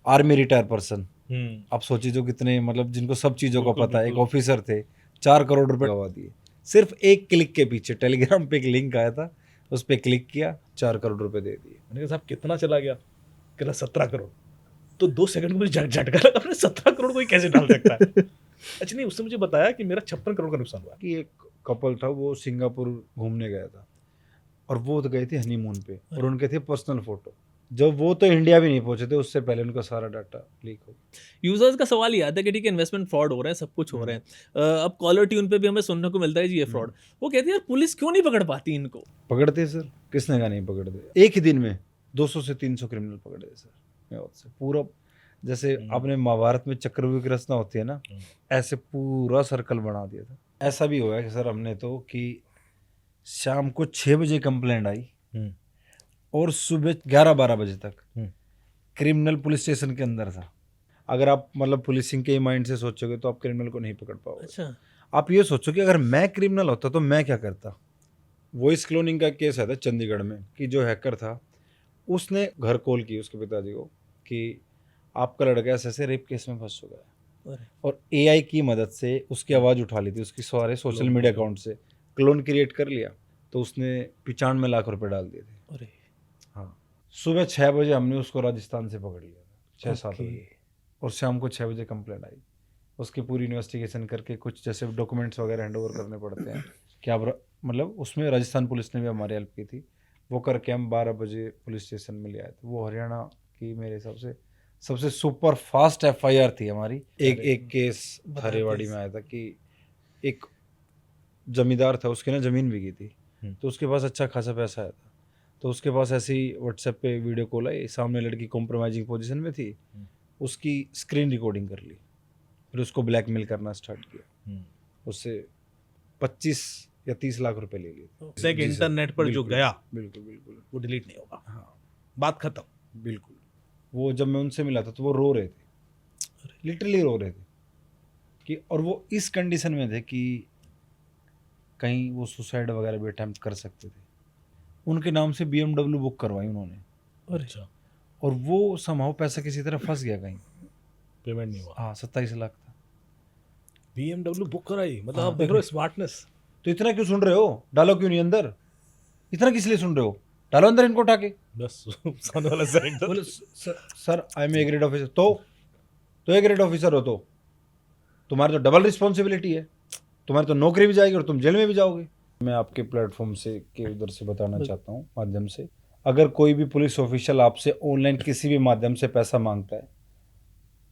Army retire person, आप सोचिए जो कितने मतलब जिनको सब चीज़ों का पता है, एक ऑफिसर थे, 4 करोड़ रुपए गवा दिए सिर्फ एक क्लिक के पीछे। टेलीग्राम पे एक लिंक आया था, उस पर क्लिक किया, 4 करोड़ रुपए दे दिए। मैंने कहा साहब कितना चला गया? कहना 17 करोड़। तो 2 सेकंड में मुझे झटका लगा, अपने 17 करोड़ कोई कैसे डाल सकता है? अच्छा नहीं, उसने मुझे बताया कि मेरा 56 करोड़ का नुकसान हुआ। कि एक कपल था, वो सिंगापुर घूमने गया था और वो तो गए थे हनीमून पे, और उनके थे पर्सनल फोटो। जब वो तो इंडिया भी नहीं पहुंचे थे, उससे पहले उनका सारा डाटा लीक हो गया। यूजर्स का सवाल ये आता है कि ठीक है इन्वेस्टमेंट फ्रॉड हो रहा है, सब कुछ हो रहा है, अब कॉलर ट्यून पे भी हमें सुनने को मिलता है जी ये फ्रॉड। वो कहते हैं यार पुलिस क्यों नहीं पकड़ पाती इनको? पकड़ते सर, किसने कहा नहीं पकड़ते? एक ही दिन में 200 से 300 क्रिमिनल पकड़े सर। मैं से पूरा, जैसे आपने महाभारत में चक्रव्यूह की रचना होती है ना, ऐसे पूरा सर्कल बना दिया था। ऐसा भी हुआ है कि सर हमने तो कि शाम को 6 बजे कंप्लेंट आई और सुबह 11-12 बजे तक क्रिमिनल पुलिस स्टेशन के अंदर था। अगर आप मतलब पुलिसिंग के माइंड से सोचोगे तो आप क्रिमिनल को नहीं पकड़ पाओगे। अच्छा, आप ये सोचो कि अगर मैं क्रिमिनल होता तो मैं क्या करता। वॉइस क्लोनिंग का केस आया था चंडीगढ़ में कि जो हैकर था उसने घर कॉल की उसके पिताजी को कि आपका लड़का ऐसे ऐसे रेप केस में फंस चुका है, और एआई की मदद से उसकी आवाज़ उठा ली थी, उसकी सारे सोशल मीडिया अकाउंट से क्लोन क्रिएट कर लिया, तो उसने 95 लाख रुपए डाल दिए थे। अरे हाँ, सुबह 6 बजे हमने उसको राजस्थान से पकड़ लिया था, 6-7 बजे, और शाम को 6 बजे कंप्लेंट आई। उसकी पूरी इन्वेस्टिगेशन करके कुछ जैसे डॉक्यूमेंट्स वगैरह हैंड ओवर करने पड़ते हैं कि आप मतलब उसमें राजस्थान पुलिस ने भी हमारी हेल्प की थी। वो करके हम 12 बजे पुलिस स्टेशन में ले आए थे। वो हरियाणा की मेरे हिसाब से सबसे सुपर फास्ट एफआईआर थी हमारी। एक केस हरेवाड़ी में आया था कि एक जमींदार था, उसकी ना ज़मीन बिकी थी, तो उसके पास अच्छा खासा पैसा आया था, तो उसके पास ऐसे ही व्हाट्सएप पे वीडियो कॉल आई, सामने लड़की कॉम्प्रोमाइजिंग पोजीशन में थी, उसकी स्क्रीन रिकॉर्डिंग कर ली, फिर उसको ब्लैकमेल करना स्टार्ट किया, उससे 25 या 30 लाख रुपए ले लिए। एक इंटरनेट पर जो गया बिल्कुल बिल्कुल वो डिलीट नहीं होगा। हाँ, बात खत्म। बिल्कुल। वो जब मैं उनसे मिला था तो वो रो रहे थे, लिटरली रो रहे थे कि, और वो इस कंडीशन में थे कि कहीं वो सुसाइड वगैरह भी अटैम्प्ट कर सकते थे। उनके नाम से BMW बुक करवाई उन्होंने। अच्छा, और वो समाव पैसा किसी तरह फंस गया कहीं, पेमेंट नहीं हुआ। हाँ 27 लाख था। BMW बुक कराई, मतलब आप देख रहे हो स्मार्टनेस। तो इतना क्यों सुन रहे हो, डालो क्यों नहीं अंदर, इतना किस लिए सुन रहे हो, डालो अंदर इनको उठा के। बस सामने वाला सर बोले sir I am A grade officer. तो ए ग्रेड ऑफिसर हो तो तुम्हारी तो डबल रिस्पॉन्सिबिलिटी है, तुम्हारी तो नौकरी भी जाएगी और तुम जेल में भी जाओगे। मैं आपके प्लेटफॉर्म से के उधर से बताना चाहता हूँ, माध्यम से, अगर कोई भी पुलिस ऑफिशियल आपसे ऑनलाइन किसी भी माध्यम से पैसा मांगता है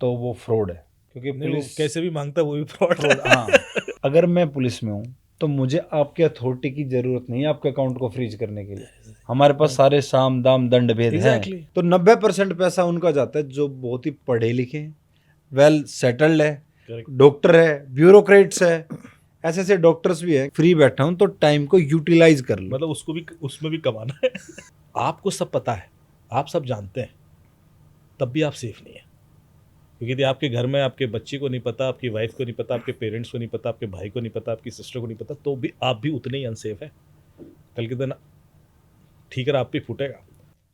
तो वो फ्रॉड है, क्योंकि पुलिस कैसे भी मांगता है वो भी फ्रॉड है। हाँ, अगर मैं पुलिस में हूँ तो मुझे आपके अथॉरिटी की जरूरत नहीं है आपके अकाउंट को फ्रीज करने के लिए। हमारे पास सारे साम दाम दंड भेद हैं। तो 90% पैसा उनका जाता है जो बहुत ही पढ़े लिखे हैं, वेल सेटल्ड है, डॉक्टर है, ब्यूरोक्रेट्स है, ऐसे ऐसे डॉक्टर्स भी हैं। फ्री बैठा हूँ तो टाइम को यूटिलाइज कर लो, मतलब उसको भी उसमें भी कमाना है। आपको सब पता है, आप सब जानते हैं, तब भी आप सेफ नहीं है, क्योंकि यदि आपके घर में आपके बच्चे को नहीं पता, आपकी वाइफ को नहीं पता, आपके पेरेंट्स को नहीं पता, आपके भाई को नहीं पता, आपकी सिस्टर को नहीं पता, तो भी आप भी उतने ही अनसेफ है। कल के दिन ठीकर आप पे फूटेगा।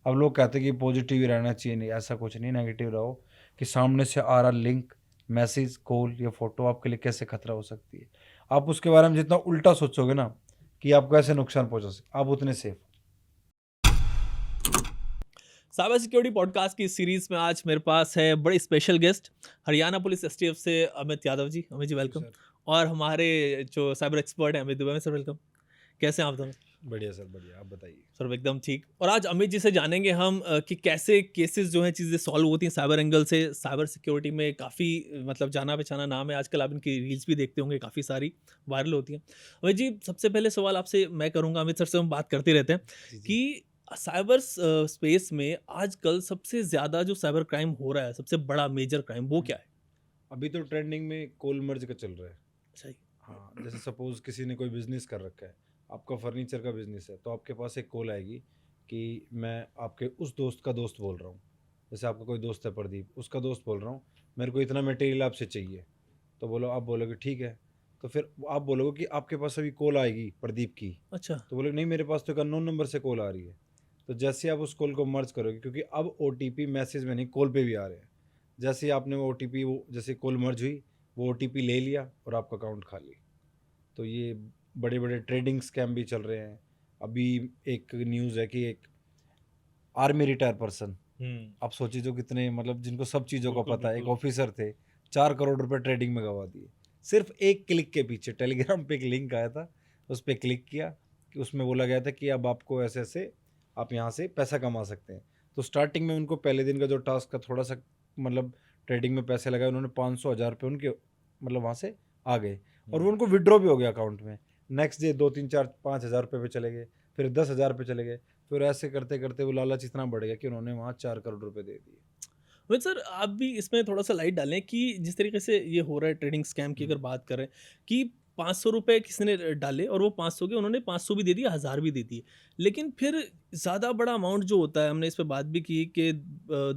अब लोग कहते हैं कि पॉजिटिव ही रहना चाहिए, नहीं, ऐसा कुछ नहीं, नेगेटिव रहो कि सामने से आ रहा लिंक, मैसेज, कॉल या फोटो आपके लिए कैसे खतरा हो सकती है। आप उसके बारे में जितना उल्टा सोचोगे ना कि आपको ऐसे नुकसान पहुंचा सकते, आप उतने सेफ। साइबर सिक्योरिटी पॉडकास्ट की सीरीज में आज मेरे पास है बड़े special guest, Haryana police STF से अमित यादव जी। अमित जी वेलकम। और हमारे जो साइबर एक्सपर्ट हैं अमित दुबे में, सर वेलकम। कैसे हैं आप दोनों? बढ़िया सर, बढ़िया, आप बताइए। सर एकदम ठीक। और आज अमित जी से जानेंगे हम कि कैसे केसेस जो हैं चीज़ें सॉल्व होती हैं साइबर एंगल से। साइबर सिक्योरिटी में काफ़ी मतलब जाना पहचाना नाम है आजकल, आप इनकी रील्स भी देखते होंगे, काफ़ी सारी वायरल होती हैं। अमित जी सबसे पहले सवाल आपसे मैं करूँगा, अमित सर से हम बात करते रहते हैं कि साइबर स्पेस में आजकल सबसे ज़्यादा जो साइबर क्राइम हो रहा है, सबसे बड़ा मेजर क्राइम वो क्या है? अभी तो ट्रेंडिंग में कॉल मर्ज का चल रहा है। सही। हाँ, जैसे सपोज किसी ने कोई बिजनेस कर रखा है, आपका फर्नीचर का बिजनेस है, तो आपके पास एक कॉल आएगी कि मैं आपके उस दोस्त का दोस्त बोल रहा हूँ, जैसे आपका कोई दोस्त है प्रदीप, उसका दोस्त बोल रहा हूँ, मेरे को इतना मटेरियल आपसे चाहिए। तो बोलो, आप बोलोगे ठीक है, तो फिर आप बोलोगे कि आपके पास अभी कॉल आएगी प्रदीप की। अच्छा। तो बोलोगे नहीं, मेरे पास तो एक अननोन नंबर से कॉल आ रही है। तो जैसे आप उस कॉल को मर्ज करोगे, क्योंकि अब OTP मैसेज में नहीं कॉल पे भी आ रहे हैं, जैसे ही आपने वो ओटीपी, वो जैसे कॉल मर्ज हुई, वो ओटीपी ले लिया और आपका अकाउंट खाली। तो ये बड़े बड़े ट्रेडिंग स्कैम भी चल रहे हैं। अभी एक न्यूज़ है कि एक आर्मी रिटायर पर्सन, आप सोचिए जो कितने मतलब जिनको सब चीज़ों का बिल्कुल, पता है, एक बिल्कुल। ऑफिसर थे, 4 करोड़ रुपए ट्रेडिंग में गवा दिए सिर्फ एक क्लिक के पीछे। टेलीग्राम पे एक लिंक आया था, उस पर क्लिक किया कि उसमें बोला गया था कि अब आपको ऐसे ऐसे आप यहाँ से पैसा कमा सकते हैं। तो स्टार्टिंग में उनको पहले दिन का जो टास्क का थोड़ा सा मतलब ट्रेडिंग में पैसे लगाए, उन्होंने 500-1000 रुपये उनके मतलब वहाँ से आ गए और वो उनको विड्रॉ भी हो गया अकाउंट में। नेक्स्ट डे 2-3-4-5 हज़ार रुपये पे चले गए, फिर 10,000 पे चले गए, फिर ऐसे करते करते वो लालच इतना बढ़ गया कि उन्होंने वहाँ 4 करोड़ रुपए दे दिए। वैसे सर आप भी इसमें थोड़ा सा लाइट डालें कि जिस तरीके से ये हो रहा है ट्रेडिंग स्कैम की अगर बात करें कि 500 रुपए किसी ने डाले और वो 500 के उन्होंने 500 भी दे दिए, 1000 भी दे दिए, लेकिन फिर ज़्यादा बड़ा अमाउंट जो होता है, हमने इस पे बात भी की कि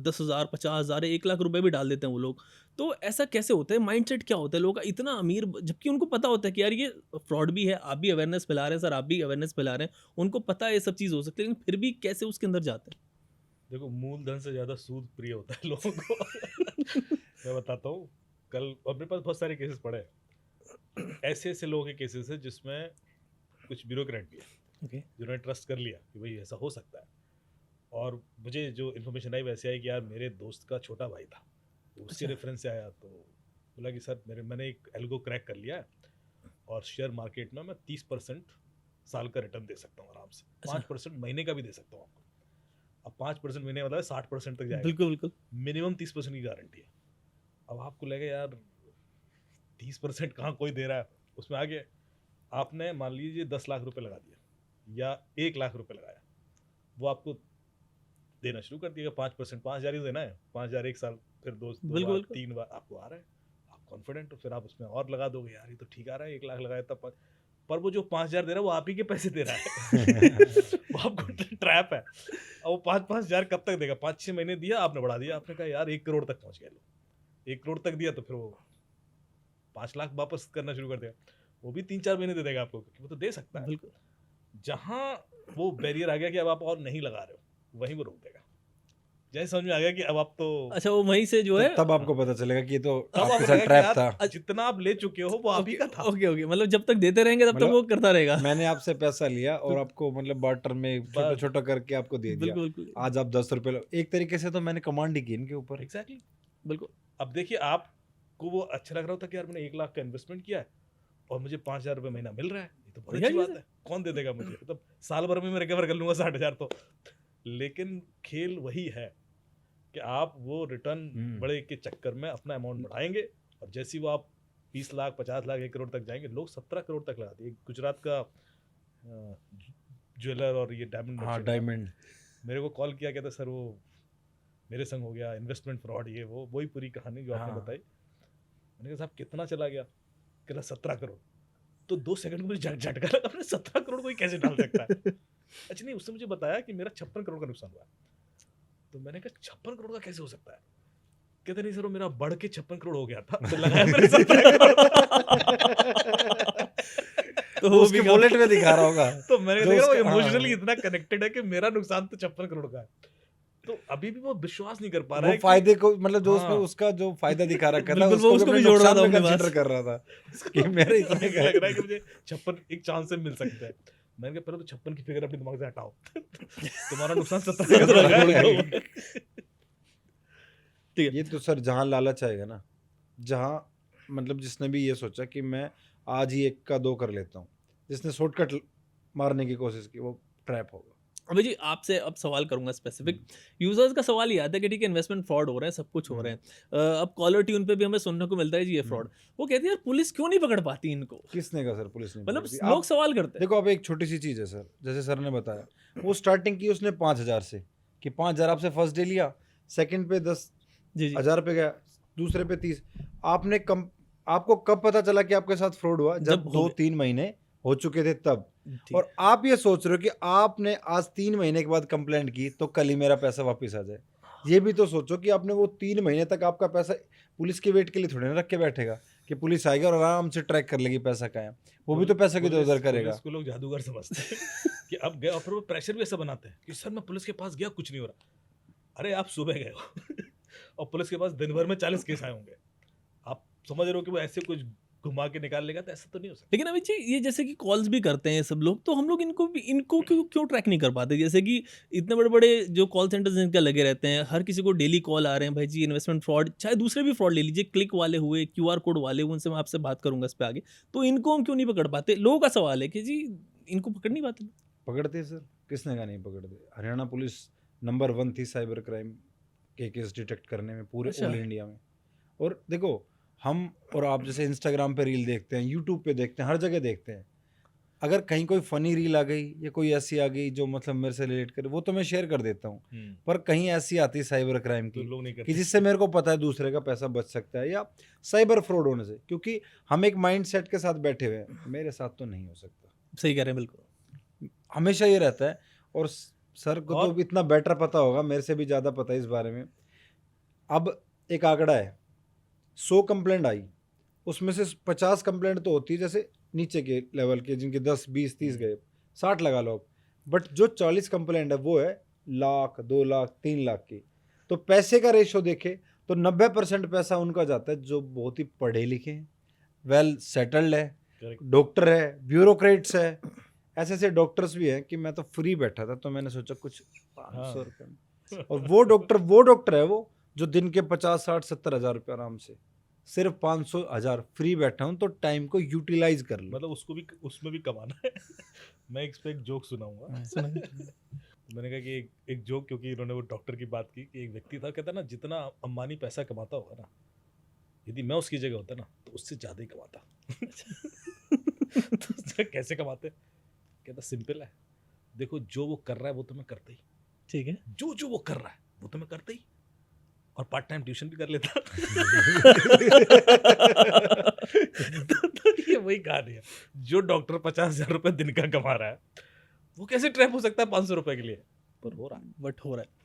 10,000 50,000 1 लाख रुपए भी डाल देते हैं वो लोग। तो ऐसा कैसे होता है, माइंडसेट क्या होता है लोगों का इतना अमीर, जबकि उनको पता होता है कि यार ये फ्रॉड भी है, आप भी अवेयरनेस फैला रहे हैं सर, आप भी अवेयरनेस फैला रहे हैं, उनको पता है ये सब चीज़ हो सकती है, लेकिन फिर भी कैसे उसके अंदर जाते हैं? देखो, मूलधन से ज़्यादा सूद प्रिय होता है लोगों को। मैं बताता हूँ, कल अपने पास बहुत सारे केसेस पड़े हैं। ऐसे ऐसे लोगों के केसेस है जिसमें कुछ ब्यूरोक्रेट भी है ओके, जिन्होंने ट्रस्ट कर लिया कि भाई ऐसा हो सकता है। और मुझे जो इन्फॉर्मेशन आई वैसे आई कि यार मेरे दोस्त का छोटा भाई था, तो उसके अच्छा। रेफरेंस से आया, तो बोला कि सर मैंने एक एल्गो क्रैक कर लिया है और शेयर मार्केट में मैं 30% साल का रिटर्न दे सकता हूँ आराम से, अच्छा। 5% महीने का भी दे सकता हूँ आपको। अब 5% महीने मतलब 60% तक जाएगा, बिल्कुल बिल्कुल। मिनिमम 30% की गारंटी है। अब आपको लगे यार 30% कहाँ कोई दे रहा है, उसमें आगे आपने मान लीजिए 10 लाख रुपए लगा दिया या 1 लाख रुपए लगाया, वो आपको देना शुरू कर दिएगा 5%, 5,000 ही देना है, 5,000 एक साल, फिर दो बिल्कुल, बार बिल्कुल। 3 बार आपको आ रहा है, आप कॉन्फिडेंट हो, फिर आप उसमें और लगा दोगे, यार ये तो ठीक आ रहा है, 1 लाख लगाया तब, पर वो जो 5,000 दे रहा है वो आप ही के पैसे दे रहा है। वो आपको ट्रैप है। अब वो 5,000 कब तक देगा? 5-6 महीने दिया आपने, बढ़ा दिया, आपने कहा यार 1 करोड़ तक पहुंच गया, लो 1 करोड़ तक दिया, तो फिर वो 5 लाख वापस करना शुरू कर देगा, वो भी 3-4 महीने दे देगा आपको, क्योंकि वो तो दे सकता है। बिल्कुल। जहां वो बैरियर आ गया कि अब आप और नहीं लगा रहे हो, वहीं वो रोक देगा। जैसे समझ में आ गया कि अब आप तो अच्छा, वो वहीं से जो है तब आपको पता चलेगा कि ये तो तब आपके आपको साथ लगा कि ट्रैप यार था। जितना आप ले चुके हो वो आप ही का था। ओके ओके, मतलब जब तक देते रहेंगे तब तक मतलब वो करता रहेगा। मैंने आपसे पैसा लिया और आपको मतलब बार्टर में छोटा बस। छोटा करके आपको दे दिया। बिल्कुल बिल्कुल आज आप 10 रुपए एक तरीके से तो मैंने कमांड ही की इनके ऊपर। एग्जैक्टली। बिल्कुल। अब देखिए, आपको वो अच्छा लग रहा होता कि यार मैंने 1 लाख का इन्वेस्टमेंट किया है और मुझे 5,000 रुपये महीना मिल रहा है, ये तो बहुत बढ़िया अच्छी चीज़ बात है, कौन दे देगा मुझे, मतलब साल भर में मैं रिकवर कर लूंगा 60,000 तो। लेकिन खेल वही है कि आप वो रिटर्न बड़े के चक्कर में अपना अमाउंट बढ़ाएंगे, और जैसे ही वो आप 20 लाख 50 लाख 1 करोड़ तक जाएंगे, लोग 17 करोड़ तक लगा दिए। गुजरात का ज्वेलर और ये डायमंड हाँ मर्चेंट डायमंड। मेरे को कॉल किया, कहता सर वो मेरे संग हो गया, इन्वेस्टमेंट फ्रॉड, ये वो वही पूरी कहानी जो आपने हाँ। बताई। मैंने कहा साहब कितना चला गया? कहता 17 करोड़। तो 2 सेकंड में मुझे झटका लगा, अपने 17 करोड़ कोई कैसे डाल सकता है? अच्छा नहीं, उसने मुझे बताया कि मेरा 56 करोड़ का नुकसान हुआ है। तो मैंने कहा 56 करोड़ का कैसे हो सकता है? कहते नहीं सर वो मेरा बढ़ के 56 करोड़ हो गया था, तो लगाया मैंने 17 करोड़। तो वो वो उसके भी वॉलेट में दिखा रहा होगा। तो मैंने जो देखा वो उसका- इमोशनली हाँ। इतना कनेक्टेड है कि मेरा नुकसान तो 56 करोड़ का है। तो अभी भी वो विश्वास नहीं कर पा रहा वो है कि फायदे को मतलब जो उसमें हाँ। उसका जो फायदा दिखा रखा था बिल्कुल, वो उसको अपने भी जोड़ रहा नुकसान था में अपने कंसीडर पास। कर रहा था कि मेरे इतने मुझे का लग रहा है कि मुझे 56 एक चांस से मिल सकता है। मैंने कहा पहले तो 56 की फिगर अपने दिमाग से हटाओ। तुम्हारा नुकसान 17 करोड़ का है। ठीक है। ये तो सर जहाँ लालच आएगा ना, जहाँ मतलब जिसने भी ये सोचा कि मैं आज ही 1 का 2 कर लेता हूँ, जिसने शॉर्टकट मारने की कोशिश की, वो ट्रैप होगा। अभी जी आपसे अब सवाल करूंगा स्पेसिफिक यूजर्स का सवाल ये आता है कि ठीक है इन्वेस्टमेंट फ्रॉड हो रहा है, सब कुछ हो रहा है, अब कॉलर ट्यून पे भी हमें सुनने को मिलता है जी ये फ्रॉड, वो कहते हैं यार पुलिस क्यों नहीं पकड़ पाती इनको, किसने कहा सर पुलिस ने मतलब पकड़ी? लोग आप सवाल करते हैं। देखो, अब एक छोटी सी चीज़ है सर, जैसे सर ने बताया, वो स्टार्टिंग की उसने 5,000 से, कि 5,000 आपसे फर्स्ट डे लिया, सेकंड पे 10,000 जी जी पे गया, दूसरे पे 30। आपने कम आपको कब पता चला कि आपके साथ फ्रॉड हुआ? जब जब हो 2-3 महीने हो चुके थे तब। ठीक। और आप ये सोच रहे हो कि आपने आज 3 महीने के बाद कंप्लेंट की तो कल ही मेरा पैसा वापस आ जाए। ये भी तो सोचो कि आपने वो 3 महीने तक आपका पैसा पुलिस के वेट के लिए थोड़ी ना रख के बैठेगा कि पुलिस आएगी और आराम से ट्रैक कर लेगी पैसा कहाँ है। वो भी तो पैसा की इधर करेगा। पुलिस को लोग जादूगर समझते हैं कि अब गए, और फिर वो प्रेशर भी ऐसा बनाते हैं कि सर मैं पुलिस के पास गया कुछ नहीं हो रहा। अरे आप सुबह गए हो, और पुलिस के पास दिन भर में 40 केस आए होंगे। आप समझ रहे हो कि वो ऐसे कुछ घुमा के निकाल लेगा, तो ऐसा तो नहीं हो सकता। लेकिन अमित जी ये जैसे कि कॉल्स भी करते हैं सब लोग, तो हम लोग इनको क्यों क्यों ट्रैक नहीं कर पाते? जैसे कि इतने बड़े बड़े जो कॉल सेंटर्स इनके लगे रहते हैं, हर किसी को डेली कॉल आ रहे हैं, भाई जी इन्वेस्टमेंट फ्रॉड, चाहे दूसरे भी फ्रॉड ले लीजिए, क्लिक वाले हुए, QR कोड वाले हुए, उनसे मैं आपसे बात करूंगा इस पे आगे। तो इनको हम क्यों नहीं पकड़ पाते? लोगों का सवाल है कि जी इनको पकड़ नहीं पाते। पकड़ते हैं सर, किसने कहा नहीं पकड़ते? हरियाणा पुलिस नंबर 1 थी साइबर क्राइम के केस डिटेक्ट करने में पूरे अच्छा। ऑल इंडिया में। और देखो, हम और आप जैसे इंस्टाग्राम पे रील देखते हैं, यूट्यूब पे देखते हैं, हर जगह देखते हैं। अगर कहीं कोई फनी रील आ गई या कोई ऐसी आ गई जो मतलब मेरे से रिलेट करे, वो तो मैं शेयर कर देता हूँ। पर कहीं ऐसी आती है साइबर क्राइम तो की लोग नहीं कि करते। जिससे मेरे को पता है दूसरे का पैसा बच सकता है या साइबर फ्रॉड होने से, क्योंकि हम एक माइंड सेट के साथ बैठे हुए हैं, मेरे साथ तो नहीं हो सकता। सही कह रहे हैं, बिल्कुल। हमेशा ये रहता है। और सर को और तो इतना बेटर पता होगा, मेरे से भी ज़्यादा पता है इस बारे में। अब एक आंकड़ा है, 100 कंप्लेंट आई, उसमें से 50 कंप्लेंट तो होती है जैसे नीचे के लेवल के, जिनके 10 20 30 गए, 60 लगा लो। बट जो 40 कंप्लेंट है वो है लाख 2 लाख 3 लाख की। तो पैसे का रेशो देखे तो 90% पैसा उनका जाता है जो बहुत ही पढ़े लिखे हैं, वेल सेटल्ड है, Correct. डॉक्टर है, ब्यूरोक्रेट्स है। ऐसे ऐसे डॉक्टर्स भी हैं कि मैं तो फ्री बैठा था तो मैंने सोचा कुछ 500 रुपये में। और वो डॉक्टर है वो जो दिन के 50 60 70 हज़ार रुपये आराम से, सिर्फ 500 हज़ार फ्री बैठा हूँ, तो टाइम को यूटिलाइज कर लो। मतलब उसको भी, उसमें भी कमाना है। मैं इस पे एक जोक सुनाऊंगा। मैंने कहा कि एक जोक, क्योंकि इन्होंने वो डॉक्टर की बात की कि एक व्यक्ति था, कहता ना जितना अंबानी पैसा कमाता होगा ना, यदि मैं उसकी जगह होता ना तो उससे ज्यादा ही कमाता। तो उससे कैसे कमाते? कहता सिंपल है, देखो जो वो कर रहा है वो तो मैं करता ही, ठीक है। जो जो वो कर रहा है वो तो मैं करता ही, और पार्ट टाइम ट्यूशन भी कर लेता। तो ये वही कहानी है। जो डॉक्टर 50,000 रुपए दिन का कमा रहा है, वो कैसे ट्रैप हो सकता है 500 रुपए के लिए? पर हो रहा है। बट हो रहा है।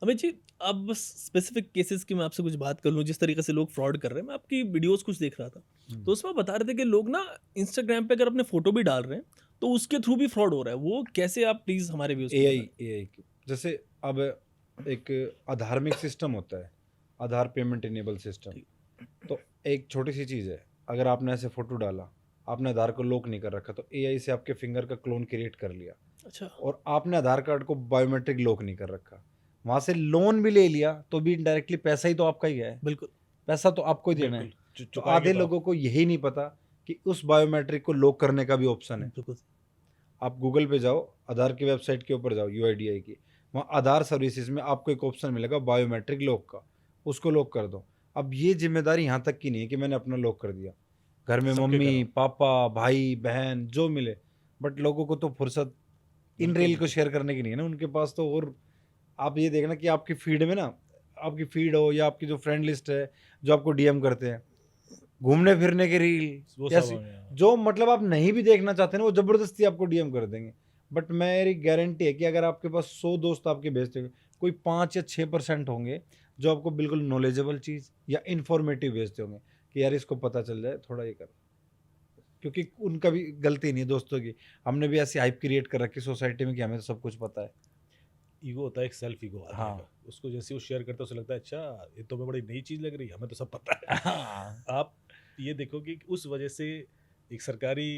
अमित जी, अब स्पेसिफिक केसेस की मैं आपसे कुछ बात कर लूँ, जिस तरीके से लोग फ्रॉड कर रहे हैं, मैं आपकी वीडियोस कुछ देख रहा था, तो उसमें बता रहे थे कि लोग ना इंस्टाग्राम पे अगर अपने फोटो भी डाल रहे हैं तो उसके थ्रू भी फ्रॉड हो रहा है। वो कैसे, आप प्लीज हमारे व्यूज एआई जैसे अब एक आधार्मिक सिस्टम होता है, आधार पेमेंट इनेबल सिस्टम। तो एक छोटी सी चीज़ है, अगर आपने ऐसे फोटो डाला, आपने आधार को लॉक नहीं कर रखा, तो एआई से आपके फिंगर का क्लोन क्रिएट कर लिया। अच्छा। और आपने आधार कार्ड को बायोमेट्रिक लॉक नहीं कर रखा, वहाँ से लोन भी ले लिया तो भी इनडायरेक्टली पैसा ही तो आपका ही है, बिल्कुल। पैसा तो आपको ही देना है। बिल्कुल, तो आधे लोगों को यही नहीं पता कि उस बायोमेट्रिक को लॉक करने का भी ऑप्शन है। बिल्कुल। आप गूगल पे जाओ, आधार की वेबसाइट के ऊपर जाओ, यूआईडीआई की, वहाँ आधार सर्विसेज में आपको एक ऑप्शन मिलेगा बायोमेट्रिक लॉक का, उसको लॉक कर दो। अब ये जिम्मेदारी यहाँ तक की नहीं है कि मैंने अपना लॉक कर दिया, घर में सबके मम्मी करो। पापा भाई बहन जो मिले, बट लोगों को तो फुर्सत इन रील को शेयर करने की नहीं है ना, उनके पास तो। और आप ये देखना कि आपकी फीड में ना, आपकी फीड हो या आपकी जो फ्रेंड लिस्ट है, जो आपको डीएम करते हैं, घूमने फिरने की वो रील, सब हो गया। जो मतलब आप नहीं भी देखना चाहते ना, वो जबरदस्ती आपको डीएम कर देंगे। बट मेरी गारंटी है कि अगर आपके पास 100 दोस्त आपके भेजते हुए, कोई 5 या 6% होंगे जो आपको बिल्कुल नॉलेजेबल चीज़ या इन्फॉर्मेटिव भेजते होंगे कि यार इसको पता चल जाए, थोड़ा ये कर, क्योंकि उनका भी गलती नहीं है दोस्तों की। हमने भी ऐसी हाइप क्रिएट कर रखी सोसाइटी में कि हमें तो सब कुछ पता है। ईगो होता है, एक सेल्फ ईगो आदमी हाँ। का। उसको जैसे वो शेयर करता है उसे लगता है अच्छा ये तो मैं बड़ी नई चीज लग रही है, हमें तो सब पता है। हाँ। आप ये देखो कि उस वजह से एक सरकारी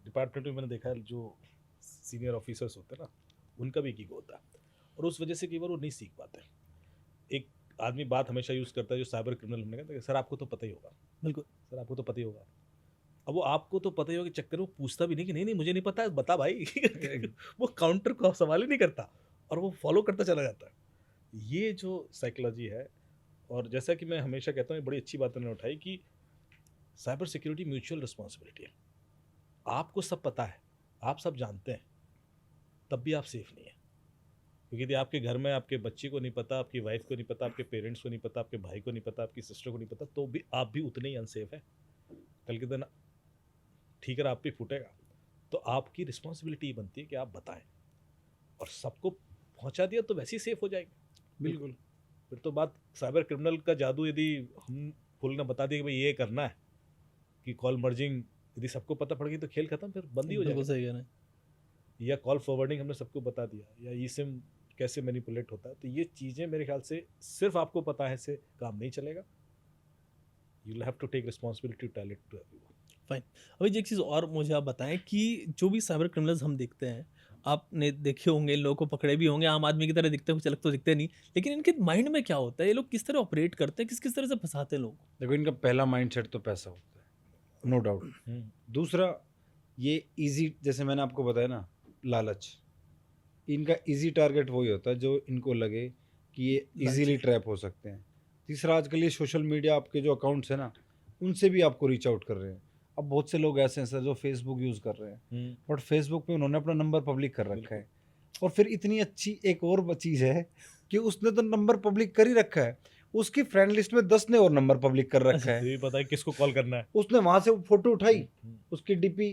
डिपार्टमेंट में मैंने देखा है, जो सीनियर ऑफिसर्स होते हैं ना, उनका भी ईगो होता है, और उस वजह से कई बार वो नहीं सीख पाते। एक आदमी बात हमेशा यूज करता है जो साइबर क्रिमिनल, हमने कहा सर आपको तो पता ही होगा, बिल्कुल। सर आपको तो पता ही होगा। अब वो आपको तो पता ही होगा के चक्कर में पूछता भी नहीं कि नहीं नहीं मुझे नहीं पता, बता भाई। वो काउंटर को सवाल ही नहीं करता और वो फॉलो करता चला जाता है। ये जो साइकोलॉजी है, और जैसा कि मैं हमेशा कहता हूँ, बड़ी अच्छी बात उन्होंने उठाई कि साइबर सिक्योरिटी म्यूचुअल रिस्पॉन्सिबिलिटी है। आपको सब पता है, आप सब जानते हैं, तब भी आप सेफ नहीं है, क्योंकि यदि आपके घर में आपके बच्चे को नहीं पता, आपकी वाइफ को नहीं पता, आपके पेरेंट्स को नहीं पता, आपके भाई को नहीं पता, आपकी सिस्टर को नहीं पता, तो भी आप भी उतने ही अनसेफ है। कल के दिन ठीकर आप पे फूटेगा, तो आपकी रिस्पॉन्सिबिलिटी बनती है कि आप बताएं, और सबको पहुंचा दिया तो वैसे ही सेफ हो जाएंगे। बिल्कुल। फिर तो बात साइबर क्रिमिनल का जादू, यदि हम फुल ने बता दिया कि भाई ये करना है, कि कॉल मर्जिंग यदि सबको पता पड़ गई तो खेल खत्म, फिर बंद ही हो बिल्कुल जाएगा। सही कह रहे हैं। या कॉल फॉरवर्डिंग हमने सबको बता दिया, या ई सिम कैसे मैनिपुलेट होता है, तो ये चीज़ें मेरे ख्याल से सिर्फ आपको पता है से काम नहीं चलेगा. You will have to take responsibility to tell it to everyone. Fine. अभी जी एक चीज़ और मुझे आप बताएं कि जो भी साइबर क्रिमिनल्स हम देखते हैं, आपने देखे होंगे, इन लोगों को पकड़े भी होंगे, आम आदमी की तरह दिखते हैं, कुछ अलग तो दिखते नहीं, लेकिन इनके माइंड में क्या होता है, ये लोग किस तरह ऑपरेट करते हैं, किस किस तरह से फंसाते हैं लोगों को? देखो इनका पहला माइंडसेट तो पैसा होता है, नो डाउट. दूसरा, ये इजी, जैसे मैंने आपको बताया ना, लालच. इनका इजी टारगेट वही होता है जो इनको लगे कि ये इजीली ट्रैप हो सकते हैं. तीसरा, आजकल ये सोशल मीडिया, आपके जो अकाउंट्स हैं ना, उनसे भी आपको रीच आउट कर रहे हैं. अब बहुत से लोग ऐसे हैं सर जो फेसबुक यूज़ कर रहे हैं, बट फेसबुक पे उन्होंने अपना नंबर पब्लिक कर रखा है. और फिर इतनी अच्छी एक और चीज़ है कि उसने तो नंबर पब्लिक कर ही रखा है, उसकी फ्रेंड लिस्ट में 10 ने और नंबर पब्लिक कर रखा है. ये पता है किसको कॉल करना है. उसने वहां से फोटो उठाई, उसकी डीपी,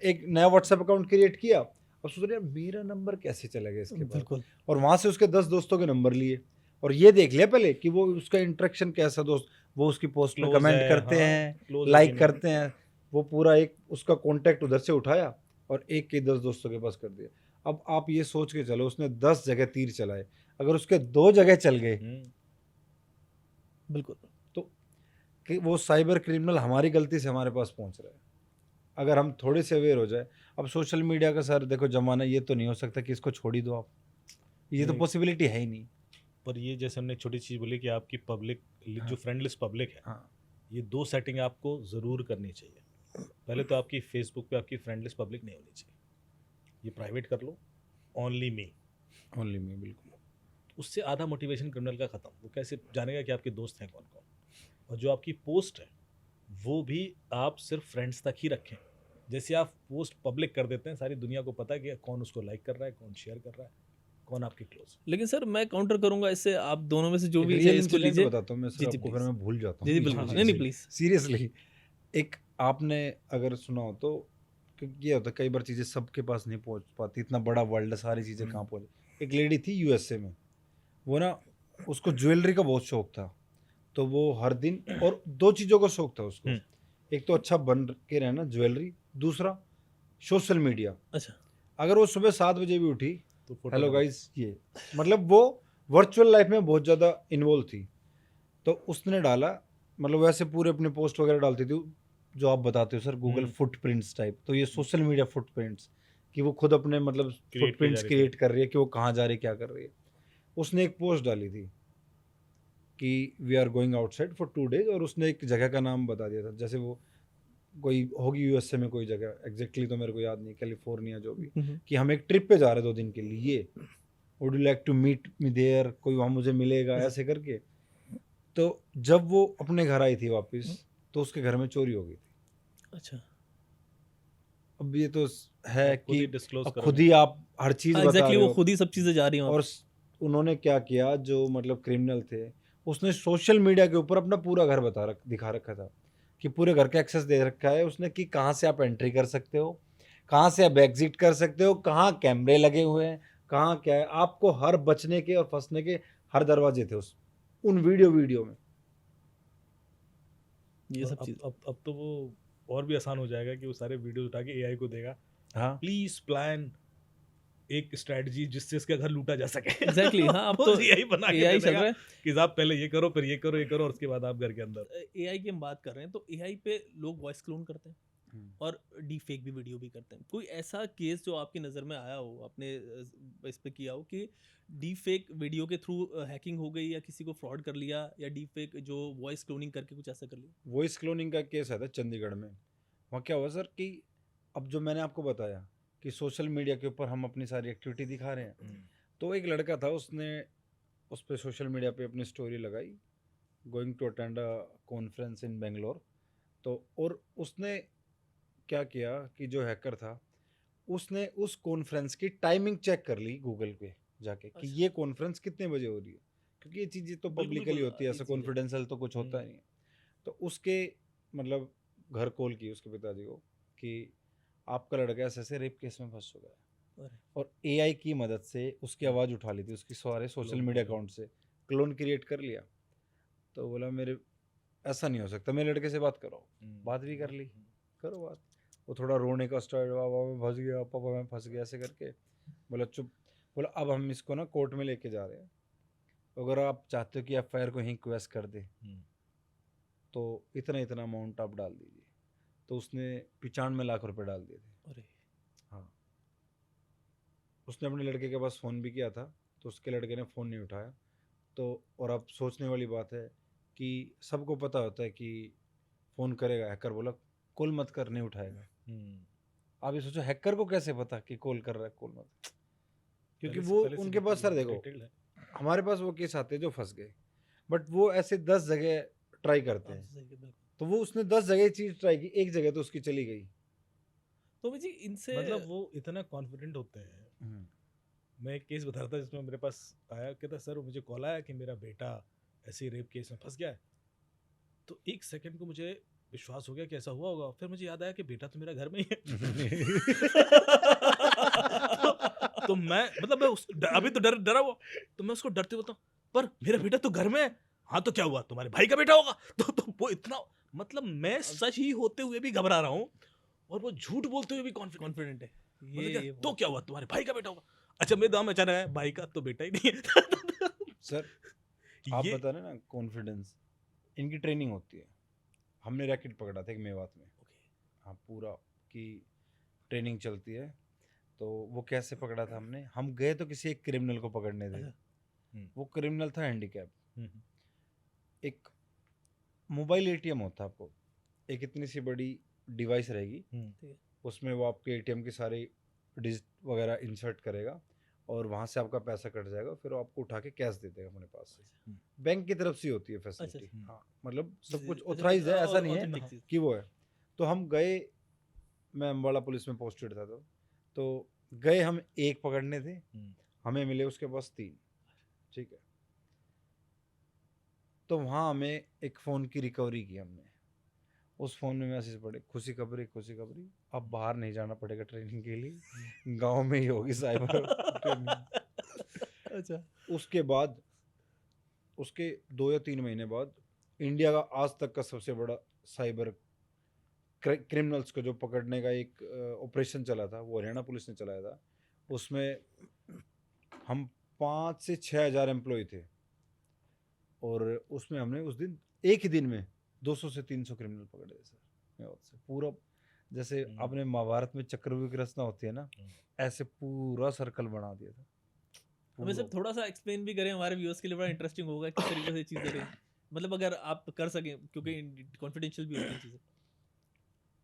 एक नया व्हाट्सएप अकाउंट क्रिएट किया, और सोच रहे मेरा नंबर कैसे चला गया इसके पास, बिल्कुल। और वहां से उसके 10 दोस्तों के नंबर लिए, और ये देख लिया पहले कि वो उसका इंटरेक्शन कैसा दोस्त, वो उसकी पोस्ट में Close कमेंट है, करते हाँ, हैं, close है लाइक कि नहीं. करते हैं. वो पूरा एक उसका कॉन्टैक्ट उधर से उठाया और एक के 10 दोस्तों के पास कर दिया. अब आप ये सोच के चलो, उसने 10 जगह तीर चलाए, अगर उसके 2 जगह चल गए बिल्कुल। तो कि वो साइबर क्रिमिनल हमारी गलती से हमारे पास पहुंच रहा है. अगर हम थोड़े से अवेयर हो जाए. अब सोशल मीडिया का सर देखो जमाना, ये तो नहीं हो सकता कि इसको छोड़ ही दो आप, ये तो नहीं. पॉसिबिलिटी है ही नहीं. पर ये जैसे हमने छोटी चीज़ बोली कि आपकी पब्लिक जो फ्रेंड लिस्ट पब्लिक है, हाँ, ये 2 सेटिंग आपको ज़रूर करनी चाहिए. पहले तो आपकी फेसबुक पे आपकी फ्रेंड लिस्ट पब्लिक नहीं होनी चाहिए, ये प्राइवेट कर लो, ओनली मी. Only me. बिल्कुल. उससे आधा मोटिवेशन क्रिमिनल का ख़त्म. वो कैसे जानेगा कि आपके दोस्त हैं कौन कौन. और जो आपकी पोस्ट है वो भी आप सिर्फ फ्रेंड्स तक ही रखें. जैसे आप पोस्ट पब्लिक कर देते हैं, सारी दुनिया को पता है कि कौन उसको लाइक कर रहा है, कौन शेयर कर रहा है, कौन आपके क्लोज. लेकिन सर मैं काउंटर करूंगा इससे, आप दोनों में से जो भी है रियल इसको इंसिडेंट लीजिए। बताता हूँ मैं जी, सर जी, आपको, please. फिर मैं भूल जाता जी जी हूँ. बिल्कुल, नहीं नहीं प्लीज। सीरियसली, एक आपने अगर सुना हो तो, क्योंकि ये होता है कई बार चीज़ें सबके पास नहीं पहुंच पाती, इतना बड़ा वर्ल्ड है, सारी चीज़ें कहाँ पहुंचे. एक लेडी थी यूएसए में, वो ना, उसको ज्वेलरी का बहुत शौक था, तो वो हर दिन, और 2 चीज़ों का शौक था उसको, एक तो अच्छा बन के रहना, ज्वेलरी, दूसरा सोशल मीडिया. अच्छा। अगर वो सुबह 7 बजे भी उठी, तो फोटो हेलो लगा. गाइस, ये मतलब वो वर्चुअल लाइफ में बहुत ज़्यादा इन्वॉल्व थी. तो उसने डाला, मतलब वैसे पूरे अपने पोस्ट वगैरह डालती थी जो आप बताते हो सर, गूगल फुटप्रिंट्स टाइप. तो ये सोशल मीडिया फुटप्रिंट्स, कि वो खुद अपने मतलब फुटप्रिंट्स क्रिएट कर रही है कि वो कहाँ जा रही है, क्या कर रही है. उसने एक पोस्ट डाली थी कि we are going outside for 2 days, और उसने एक जगह का नाम बता दिया था, जैसे वो कोई होगी यूएसए में कोई जगह, एग्जैक्टली तो मेरे को याद नहीं, कैलिफोर्निया जो भी, कि हम एक ट्रिप पे जा रहे हैं 2 दिन के लिए, would you like to meet me there, कोई वहाँ मुझे मिलेगा, ऐसे करके. तो जब वो अपने घर आई थी वापस, तो उसके घर में चोरी हो गई थी. अच्छा। अब ये तो है आप खुद ही कि disclose अब करोगे. खुद ही आप हर चीज़ हाँ बता एग्जैक्टली, रहे वो हो. खुद ही सब चीजें जा रही हैं और उन्होंने क्या किया, जो मतलब क्रिमिनल थे, उसने सोशल मीडिया के ऊपर अपना पूरा घर दिखा रखा था, कि पूरे घर का एक्सेस दे रखा है उसने, कि कहाँ से आप एंट्री कर सकते हो, कहाँ से आप एग्जिट कर सकते हो, कहाँ कैमरे लगे हुए हैं, कहाँ क्या है. आपको हर बचने के और फंसने के हर दरवाजे थे उन वीडियो में. ये सब अब चीज। अब तो वो और भी आसान हो जाएगा कि वो सारे वीडियो उठा के एआई को देगा, हाँ, प्लीज प्लान एक स्ट्रेटजी जिससे इसका घर लूटा जा सके. एग्जैक्टली हाँ, अब तो एआई बना के एआई दे चल देगा रहा है। कि आप पहले ये करो, फिर ये करो, ये करो, और उसके बाद आप घर के अंदर. एआई की हम बात कर रहे हैं, तो एआई पे लोग वॉइस क्लोन करते हैं और डी फेक भी वीडियो भी करते हैं. कोई ऐसा केस जो आपकी नज़र में आया हो, आपने इस पे किया हो कि डी फेक वीडियो के थ्रू हैकिंग हो गई, या किसी को फ्रॉड कर लिया, या डी फेक जो वॉइस क्लोनिंग करके कुछ ऐसा कर लिया? वॉइस क्लोनिंग का केस आया था चंडीगढ़ में. वहाँ क्या हुआ सर कि अब जो मैंने आपको बताया कि सोशल मीडिया के ऊपर हम अपनी सारी एक्टिविटी दिखा रहे हैं, तो एक लड़का था, उसने उस पर सोशल मीडिया पे अपनी स्टोरी लगाई, going to attend a conference in Bangalore. तो और उसने क्या किया कि जो हैकर था, उसने उस कॉन्फ्रेंस की टाइमिंग चेक कर ली गूगल पे जाके, कि अच्छा। ये कॉन्फ्रेंस कितने बजे हो रही है, क्योंकि ये चीज़ें तो बिल्कुल, पब्लिकली बिल्कुल, होती है, ये ऐसा चीज़ है। कॉन्फिडेंशियल तो कुछ होता नहीं है. तो उसके मतलब घर कॉल की उसके पिताजी को कि आपका लड़का ऐसे ऐसे रेप केस में फंस चुका है, अरे। और एआई की मदद से उसकी आवाज़ उठा ली थी, उसकी सारे सोशल Clone मीडिया कर लिया. अकाउंट से क्लोन क्रिएट कर लिया. तो बोला मेरे ऐसा नहीं हो सकता, मेरे लड़के से बात करो. बात भी कर ली, करो बात. वो थोड़ा रोने का स्टार्ट, बाबा मैं फंस गया, पापा मैं फंस गया, ऐसे करके बोला चुप. बोला अब हम इसको ना कोर्ट में लेके जा रहे हैं, अगर आप चाहते हो कि एफआईआर को ही क्वेश कर दे तो इतना इतना अमाउंट आप डाल दीजिए। तो उसने 95 लाख रुपए डाल दिए थे। अरे हाँ, उसने अपने लड़के के पास फ़ोन भी किया था, तो उसके लड़के ने फ़ोन नहीं उठाया। तो और अब सोचने वाली बात है कि सबको पता होता है कि फ़ोन करेगा हैकर, बोला कॉल मत कर, नहीं उठाएगा। आप ये सोचो हैकर को कैसे पता कि कॉल कर रहा है, कॉल मत, क्योंकि वो उनके पास सर देखो हमारे पास वो केस आते हैं जो फंस गए, बट वो ऐसे 10 जगह ट्राई करते हैं। सही है, बिल्कुल। तो वो उसने 10 जगह चीज ट्राई की, एक जगह तो उसकी चली गई। तो अमित जी इनसे मतलब वो इतना कॉन्फिडेंट होते हैं। मैं एक केस बता रहा था जिसमें मेरे पास आया, कहता सर मुझे कॉल आया कि मेरा बेटा ऐसे रेप केस में फंस गया है। तो एक सेकंड को मुझे विश्वास हो गया कि ऐसा हुआ होगा, फिर मुझे याद आया कि बेटा तो मेरा घर में ही है। तो मैं मतलब मैं अभी तो डरा हुआ, तो मैं उसको डरते बताऊं पर मेरा बेटा तो घर में है। हाँ तो क्या हुआ, तुम्हारे भाई का बेटा होगा। तो वो इतना मतलब मैं सच ही होते हुए भी घबरा रहा हूँ और वो झूठ बोलते हुए भी कॉन्फिडेंट है मतलब तो क्या हुआ, तुम्हारे भाई का बेटा होगा। अच्छा मेरे दाम अचानक है भाई का तो बेटा ही नहीं है। सर आप बता रहे ना कॉन्फिडेंस, इनकी ट्रेनिंग होती है। हमने रैकेट पकड़ा था एक मेवात में। हाँ, पूरा की ट्रेनिंग चलती है। तो वो कैसे पकड़ा था हमने, हम गए तो किसी एक क्रिमिनल को पकड़ने थे। वो क्रिमिनल था हैंडीकैप। एक मोबाइल एटीएम होता है, आपको एक इतनी सी बड़ी डिवाइस रहेगी, उसमें वो आपके एटीएम के सारे डिजिट वगैरह इंसर्ट करेगा और वहाँ से आपका पैसा कट जाएगा, फिर वो आपको उठा के कैश दे देगा अपने पास से। बैंक की तरफ से होती है फैसिलिटी। हाँ, मतलब सब कुछ ऑथराइज है, ऐसा नहीं है कि वो है। तो हम गए, मैं अम्बाला पुलिस में पोस्टेड था, तो गए हम एक पकड़ने थे, हमें मिले उसके पास 3। ठीक है, तो वहाँ हमें एक फ़ोन की रिकवरी की हमने। उस फ़ोन में मैसेज पड़े, खुशी खबरी खुशी खबरी, अब बाहर नहीं जाना पड़ेगा ट्रेनिंग के लिए, गांव में ही होगी साइबर ट्रेनिंग। अच्छा उसके बाद उसके 2 या 3 महीने बाद इंडिया का आज तक का सबसे बड़ा साइबर क्रिमिनल्स को जो पकड़ने का एक ऑपरेशन चला था, वो हरियाणा पुलिस ने चलाया था। उसमें हम 5 से 6 हज़ार एम्प्लॉय थे और उसमें हमने उस दिन एक ही दिन में 200 से 300 क्रिमिनल पकड़े थे सर। से पूरा जैसे आपने महाभारत में चक्रव्यूह की रचना होती है ना, ऐसे पूरा सर्कल बना दिया था। हमें सर थोड़ा सा एक्सप्लेन भी करें, हमारे व्यूअर्स के लिए बड़ा इंटरेस्टिंग होगा किस तरीके से चीज़ें रही, मतलब अगर आप कर सकें क्योंकि कॉन्फिडेंशियल भी होती हैं चीज़ें।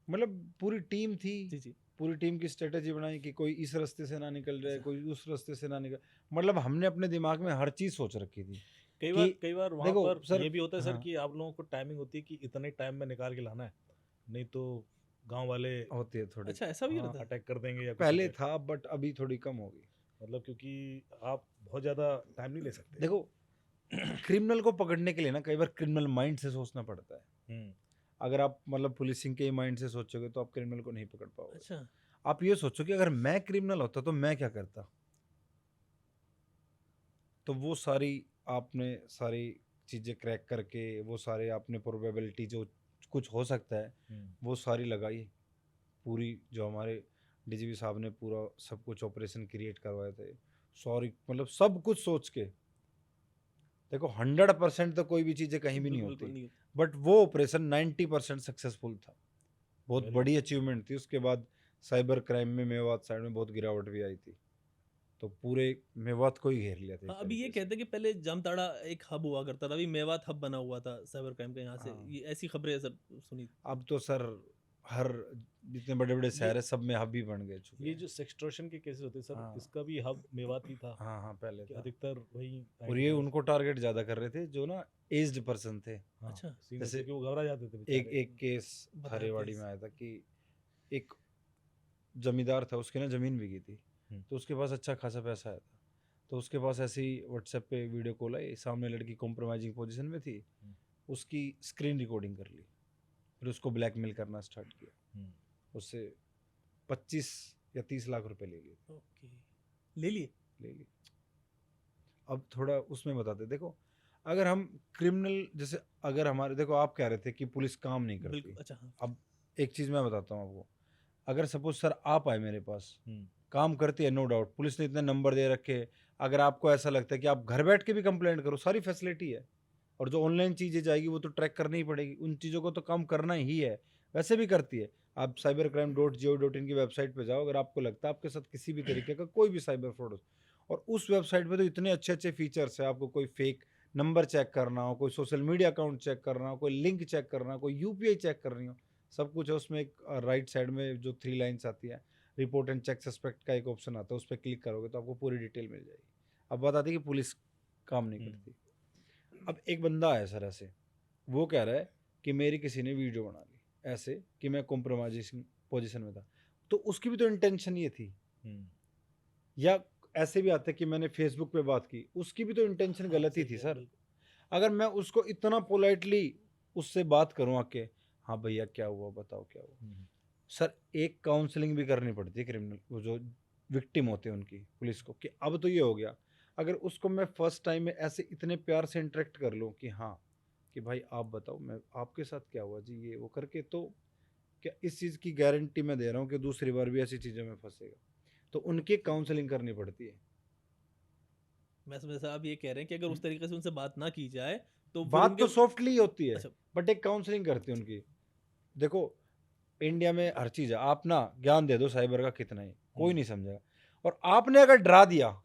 मतलब पूरी टीम थी, जी जी पूरी टीम की स्ट्रेटेजी बनाई कि कोई इस रास्ते से ना निकल रहा है, कोई उस रास्ते से ना निकल, मतलब हमने अपने दिमाग में हर चीज़ सोच रखी थी। कई बार वहाँ देखो पर सर, ये भी होता है सर हाँ, कि आप लोगों को टाइमिंग होती है कि इतने टाइम में निकाल के लाना है, नहीं तो गांव वाले होती है थोड़ी। अच्छा ऐसा भी होता है। अटैक कर देंगे या कुछ पहले हो जाए। था बट अभी थोड़ी कम होगी। मतलब क्योंकि आप बहुत ज़्यादा टाइम नहीं ले सकते। देखो क्रिमिनल को पकड़ने के लिए ना कई बार क्रिमिनल माइंड से सोचना पड़ता है। अगर आप मतलब पुलिसिंग के माइंड से सोचोगे तो आप क्रिमिनल को नहीं पकड़ पाओगे। अच्छा आप ये सोचो कि अगर मैं क्रिमिनल होता तो मैं क्या करता, तो वो सारी आपने सारी चीज़ें क्रैक करके वो सारे आपने प्रोबेबिलिटी जो कुछ हो सकता है वो सारी लगाई। पूरी जो हमारे डीजीपी साहब ने पूरा सब कुछ ऑपरेशन क्रिएट करवाए थे, सॉरी मतलब सब कुछ सोच के। देखो 100% तो कोई भी चीज़ें कहीं भी नहीं होती, बट वो ऑपरेशन 90% सक्सेसफुल था। बहुत बड़ी अचीवमेंट थी। उसके बाद साइबर क्राइम में मेवात साइड में बहुत गिरावट भी आई थी, तो पूरे मेवात को ही घेर लिया था। अभी ये कहते हैं कि पहले जामताड़ा एक हब हुआ करता था, अभी मेवात हब बना हुआ था साइबर क्राइम का यहाँ से। हाँ। ये ऐसी खबरें सर सुनी। अब तो सर हर जितने बड़े बड़े शहर है सब में हब भी बन गए चुके ये हैं। जो सेक्सटॉर्शन के केसेस होते हैं सर, हाँ। इसका भी हब मेवात ही था। हाँ हाँ, पहले कि था। अधिकतर वही और ये उनको टारगेट ज़्यादा कर रहे थे जो ना एज्ड पर्सन थे। अच्छा जैसे कि वो घबरा जाते थे एक एक केस बताओ थारेवाड़ी केस। में आया था कि एक जमींदार था, उसकी ना ज़मीन बिकी थी, तो उसके पास अच्छा खासा पैसा आया था। तो उसके पास ऐसी व्हाट्सएप पे वीडियो कॉल आई, सामने लड़की कॉम्प्रोमाइजिंग पोजीशन में थी, उसकी स्क्रीन रिकॉर्डिंग कर ली, फिर उसको ब्लैकमेल करना स्टार्ट किया। उससे 25 या 30 लाख रुपए ले लिए। ओके ले लिए। अब थोड़ा उसमें बताते, देखो अगर हम क्रिमिनल जैसे अगर हमारे, देखो आप कह रहे थे कि पुलिस काम नहीं करती। बिल्कुल अच्छा हाँ। अब एक चीज़ मैं बताता हूँ आपको, अगर सपोज सर आप आए मेरे पास काम करती है, नो डाउट। पुलिस ने इतने नंबर दे रखे, अगर आपको ऐसा लगता है कि आप घर बैठ के भी कंप्लेंट करो, सारी फैसिलिटी है। और जो ऑनलाइन चीज़ें जाएगी वो तो ट्रैक करनी ही पड़ेगी, उन चीज़ों को तो काम करना ही है, वैसे भी करती है। आप cybercrime.gov.in की वेबसाइट पे जाओ, अगर आपको लगता है आपके साथ किसी भी तरीके का कोई भी साइबर फ्रॉड हो, और उस वेबसाइट पे तो इतने अच्छे अच्छे फीचर्स है, आपको कोई फेक नंबर चेक करना हो, कोई सोशल मीडिया अकाउंट चेक करना हो, कोई लिंक चेक करना हो, कोई यूपीआई चेक करनी हो, सब कुछ है उसमें। एक राइट साइड में जो 3 लाइन्स आती है, रिपोर्ट एंड चेक सस्पेक्ट का एक ऑप्शन आता है, उस पर क्लिक करोगे तो आपको पूरी डिटेल मिल जाएगी। अब बात आती है कि पुलिस काम नहीं करती। अब एक बंदा है सर ऐसे, वो कह रहा है कि मेरी किसी ने वीडियो बना ली ऐसे कि मैं कॉम्प्रोमाइजिंग पोजीशन में था, तो उसकी भी तो इंटेंशन ये थी। या ऐसे भी आते कि मैंने फेसबुक पे बात की, उसकी भी तो इंटेंशन गलत ही थी सर। अगर मैं उसको इतना पोलाइटली उससे बात करूं आके, हाँ भैया क्या हुआ, बताओ क्या हुआ, सर एक काउंसलिंग भी करनी पड़ती है क्रिमिनल, वो जो विक्टिम होते हैं उनकी, पुलिस को, कि अब तो ये हो गया। अगर उसको मैं फर्स्ट टाइम में ऐसे इतने प्यार से इंटरेक्ट कर लूँ कि हाँ कि भाई आप बताओ, मैं आपके साथ क्या हुआ जी, ये वो करके, तो क्या इस चीज़ की गारंटी मैं दे रहा हूँ कि दूसरी बार भी ऐसी चीज़ों में फंसेगा। तो उनकी काउंसलिंग करनी पड़ती है। मैं समझ आप ये कह रहे हैं कि अगर उस तरीके से उनसे बात ना की जाए तो फिर बात उनके तो सॉफ्टली होती है, अच्छा बट एक काउंसलिंग करती है उनकी। देखो इंडिया में हर चीज़ है, आप ना ज्ञान दे दो साइबर का कितना ही, कोई नहीं समझेगा। और आपने अगर डरा दिया,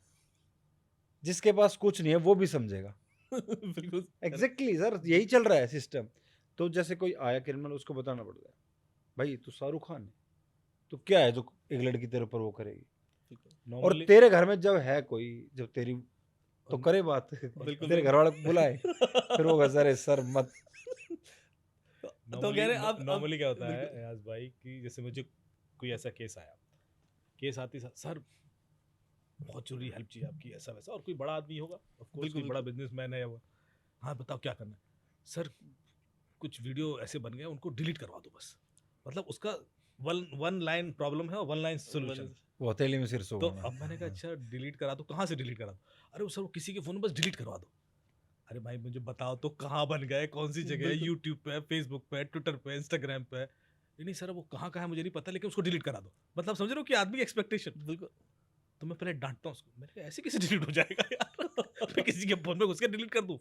जिसके पास कुछ नहीं है वो भी समझेगा। बिल्कुल एग्जैक्टली सर, यही चल रहा है सिस्टम। तो जैसे कोई आया क्रिमिनल, उसको बताना पड़ता है, भाई तू शाहरुख खान है, तो क्या है जो एक लड़की तेरे ऊपर वो करेगी। और नॉर्मली तेरे घर में जब है कोई, जब तेरी तो करे बात, बिल्कुल तेरे घर वाले को बुलाए, फिर वो सर सर मत। तो कह रहे आप नॉर्मली क्या होता बिल्कुल। है अयाज भाई कि जैसे मुझे कोई ऐसा केस आया, केस आती सर बहुत जरूरी हेल्प चाहिए आपकी, ऐसा वैसा, और कोई बड़ा आदमी होगा, ऑफ कोर्स बिल्कुल, कोई बड़ा बिजनेसमैन है या वो, हाँ बताओ क्या करना है सर, कुछ वीडियो ऐसे बन गए उनको डिलीट करवा दो बस, मतलब उसका वन लाइन प्रॉब्लम है और वन लाइन सोल्यूशन। वो हथेली में सिर सो तो होना। अब मैंने कहा अच्छा डिलीट करा दो, कहाँ से डिलीट करा दो, अरे सर वो किसी के फोन में बस डिलीट करवा दो। अरे भाई मुझे बताओ तो कहाँ बन गए, कौन सी जगह है, यूट्यूब पे, फेसबुक पे, ट्विटर पे, इंस्टाग्राम पे, नहीं सर वो कहाँ कहाँ है मुझे नहीं पता, लेकिन उसको डिलीट करा दो। मतलब समझ रहे हो कि आदमी एक्सपेक्टेशन। बिल्कुल तो मैं पहले डांटता हूँ उसको, मैंने कहा ऐसे कैसे डिलीट हो जाएगा यार मैं किसी के फोन में घुस के डिलीट कर दूँ,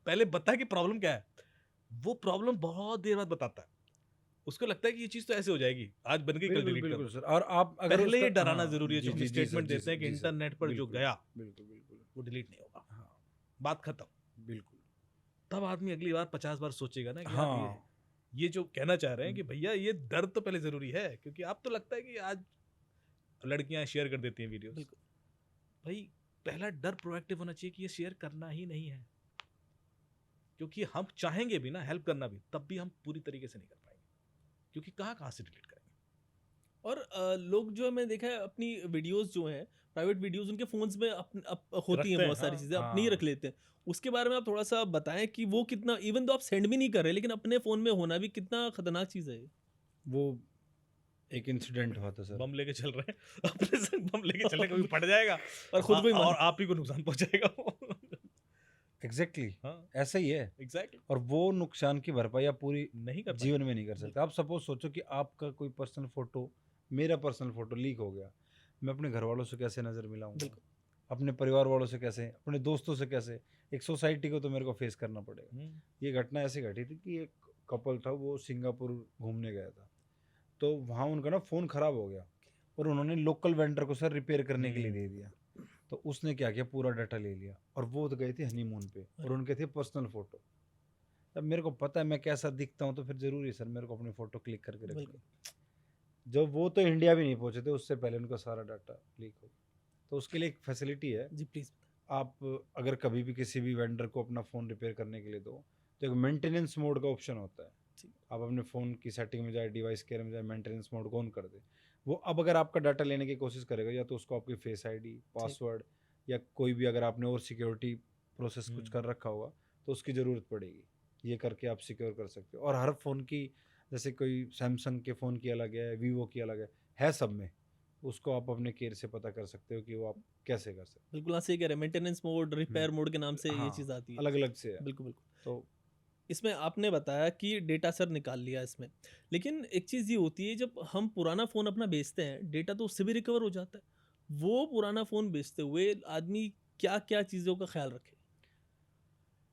पहले बता कि प्रॉब्लम क्या है। वो प्रॉब्लम बहुत देर बाद बताता है, उसको लगता है कि ये चीज़ तो ऐसे हो जाएगी, आज बन गई कल बिल्कुल डिलीट कर बिल्कुल दो। सर। और आप अगर पहले ही उसका, डराना हाँ, जरूरी है, जो हम जी सर, स्टेटमेंट जी देते सर, हैं कि जी सर, इंटरनेट पर जो बिल्कुल, गया बिल्कुल बिल्कुल, वो डिलीट नहीं होगा, हाँ बात खत्म। बिल्कुल, तब आदमी अगली बार 50 बार सोचेगा ना कि यार हाँ ये जो कहना चाह रहे हैं कि भैया ये डर तो पहले जरूरी है, क्योंकि आप तो लगता है कि आज लड़कियां शेयर कर देती हैं वीडियोस, बिल्कुल भाई पहला डर प्रोएक्टिव होना चाहिए कि ये शेयर करना ही नहीं है, क्योंकि हम चाहेंगे भी ना हेल्प करना भी, तब भी हम पूरी तरीके से नहीं कर पाएंगे, क्योंकि कहाँ कहाँ से डिलीट करेंगे। और लोग जो है मैंने देखा है अपनी वीडियोस जो हैं प्राइवेट वीडियोस उनके फोन्स में होती रखते हैं हैं, बहुत सारी हाँ, चीज़ें अपनी ही हाँ। रख लेते हैं। उसके बारे में आप थोड़ा सा बताएं कि वो कितना इवन तो आप सेंड भी नहीं कर रहे लेकिन अपने फ़ोन में होना भी कितना खतरनाक चीज़ है ये। वो एक इंसिडेंट हुआ था सर। बम लेके चल रहे हैं अपने संग बम लेके चल रहे हैं, कभी फट जाएगा और खुद को ही और मार आप ही को नुकसान पहुंचाएगा वो एग्जैक्टली हाँ ऐसा ही है। एग्जैक्टली, और वो नुकसान की भरपाई आप पूरी नहीं कर जीवन में नहीं कर सकते। आप सपोज सोचो कि आपका कोई पर्सनल फोटो, मेरा पर्सनल फोटो लीक हो गया, मैं अपने घर वालों से कैसे नज़र मिलाऊंगा, बिल्कुल। अपने परिवार वालों से कैसे, अपने दोस्तों से कैसे, एक सोसाइटी को तो मेरे को फेस करना पड़ेगा। पाएंगे। ये घटना ऐसी घटी थी कि एक कपल था, वो सिंगापुर घूमने गया था, तो वहाँ उनका ना फ़ोन ख़राब हो गया और उन्होंने लोकल वेंडर को सर रिपेयर करने के लिए दे दिया। तो उसने क्या किया, पूरा डाटा ले लिया और वो तो गए थे हनीमून पे और उनके थे पर्सनल फ़ोटो। अब मेरे को पता है मैं कैसा दिखता हूँ, तो फिर ज़रूरी है सर मेरे को अपनी फ़ोटो क्लिक करके रखनी। बिल्कुल जब वो तो इंडिया भी नहीं पहुँचे थे, उससे पहले उनका सारा डाटा लीक हो गया। तो उसके लिए एक फैसिलिटी है, जी प्लीज़। आप अगर कभी भी किसी भी वेंडर को अपना फ़ोन रिपेयर करने के लिए दो, तो एक मेंटेनेंस मोड का ऑप्शन होता है। ठीक। आप अपने फ़ोन की सेटिंग में जाए, डिवाइस केयर में जाए, मेंटेनेंस मोड को ऑन कर दे। वो अब अगर आपका डाटा लेने की कोशिश करेगा, या तो उसको आपकी फेस आईडी, पासवर्ड, या कोई भी अगर आपने और सिक्योरिटी प्रोसेस कुछ कर रखा होगा तो उसकी ज़रूरत पड़ेगी। ये करके आप सिक्योर कर सकते हो। और हर फ़ोन की, जैसे कोई सैमसंग के फ़ोन की अलग है, वीवो की अलग है सब में, उसको आप अपने केयर से पता कर सकते हो कि वो आप कैसे कर सकते हो। बिल्कुल हाँ सही कह रहे हैं मेंटेनेंस मोड रिपेयर मोड के नाम से ये चीज़ आती है। अलग अलग से है। बिल्कुल बिल्कुल। तो इसमें आपने बताया कि डेटा सर निकाल लिया इसमें, लेकिन एक चीज़ ये होती है जब हम पुराना फ़ोन अपना बेचते हैं डेटा तो उससे भी रिकवर हो जाता है। वो पुराना फ़ोन बेचते हुए आदमी क्या-क्या चीज़ों का ख़्याल रखे?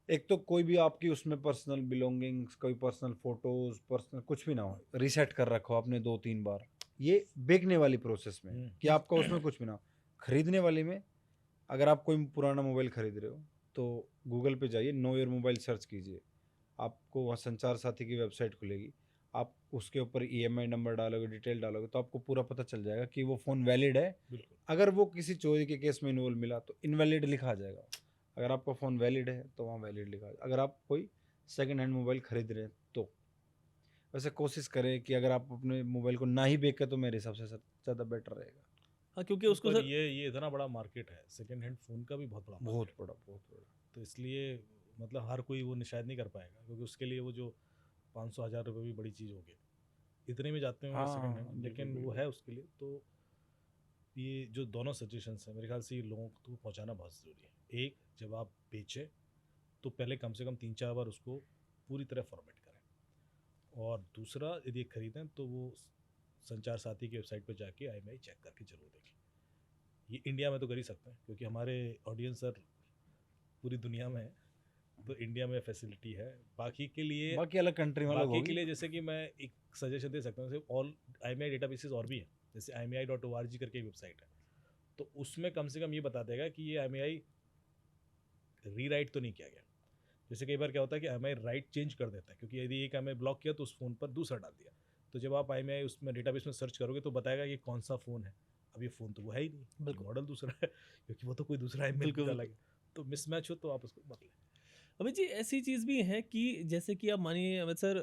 एक तो कोई भी आपकी उसमें पर्सनल बिलोंगिंग्स, कोई पर्सनल फोटोज, पर्सनल कुछ भी ना हो, रीसेट कर रखो आपने 2-3 बार। ये बेचने वाली प्रोसेस में कि आपका उसमें कुछ भी ना हो। खरीदने वाली में अगर आप कोई पुराना मोबाइल खरीद रहे हो तो गूगल पे जाइए, नो योर मोबाइल सर्च कीजिए, आपको वहाँ संचार साथी की वेबसाइट खुलेगी। आप उसके ऊपर ईएमआई नंबर डालोगे, डिटेल डालोगे, तो आपको पूरा पता चल जाएगा कि वो फ़ोन वैलिड है। बिल्कुल। अगर वो किसी चोरी के केस में इन्वॉल्व मिला तो इनवैलिड लिखा आ जाएगा। अगर आपका फ़ोन वैलिड है तो वहाँ वैलिड लिखा आ जाएगा। अगर आप कोई सेकंड हैंड मोबाइल खरीद रहे हैं तो वैसे कोशिश करें कि अगर आप अपने मोबाइल को ना ही बेचें तो मेरे हिसाब से ज़्यादा बेटर रहेगा। हाँ, क्योंकि उसको पर सर ये इतना बड़ा मार्केट है, सेकंड हैंड फ़ोन का भी बहुत बड़ा बहुत मार्केट है। बड़ा, बहुत बड़ा। तो इसलिए मतलब हर कोई वो शायद नहीं कर पाएगा, क्योंकि उसके लिए वो जो 500,000 रुपये भी बड़ी चीज़ होगी, इतने में जाते होंगे सेकंड हाँ, हैंड, बिल्कुल, लेकिन वो बिल्कुल। है उसके लिए। तो ये जो दोनों सजेशंस हैं, मेरे ख्याल से ये लोगों को पहुंचाना बहुत ज़रूरी है। एक, जब आप बेचें तो पहले कम से कम 3-4 बार उसको पूरी तरह फॉर्मेट करें, और दूसरा, यदि खरीदें तो वो संचार साथी की वेबसाइट पर जाके IMEI चेक करके जरूर देखें। ये इंडिया में तो कर ही सकते हैं, क्योंकि हमारे ऑडियंस सर पूरी दुनिया में है, तो इंडिया में फैसिलिटी है। बाकी अलग कंट्री में अलग बाकी के होगी। लिए जैसे कि मैं एक सजेशन दे सकता हूँ, जैसे ऑल IMEI डेटाबेसेस और भी हैं, जैसे IMEI.org करके एक वेबसाइट है, तो उसमें कम से कम ये बता देगा कि ये IMEI रीराइट तो नहीं किया गया। जैसे कई बार क्या होता है कि IMEI राइट चेंज कर देता है, क्योंकि यदि एक IMEI ब्लॉक किया तो उस फ़ोन पर दूसरा डाल दिया। तो जब आप IMEI उसमें डेटाबेस में सर्च करोगे तो बताएगा ये कौन सा फ़ोन है। अब ये फ़ोन तो वो है ही नहीं, ये बिल्कुल। मॉडल दूसरा है, क्योंकि वो तो कोई दूसरा IMEI बिल्कुल, डाला बिल्कुल। गया। तो मिसमैच हो तो आप उसको बदलें। अमित जी, ऐसी चीज़ भी है कि जैसे कि आप मानिए अमित सर,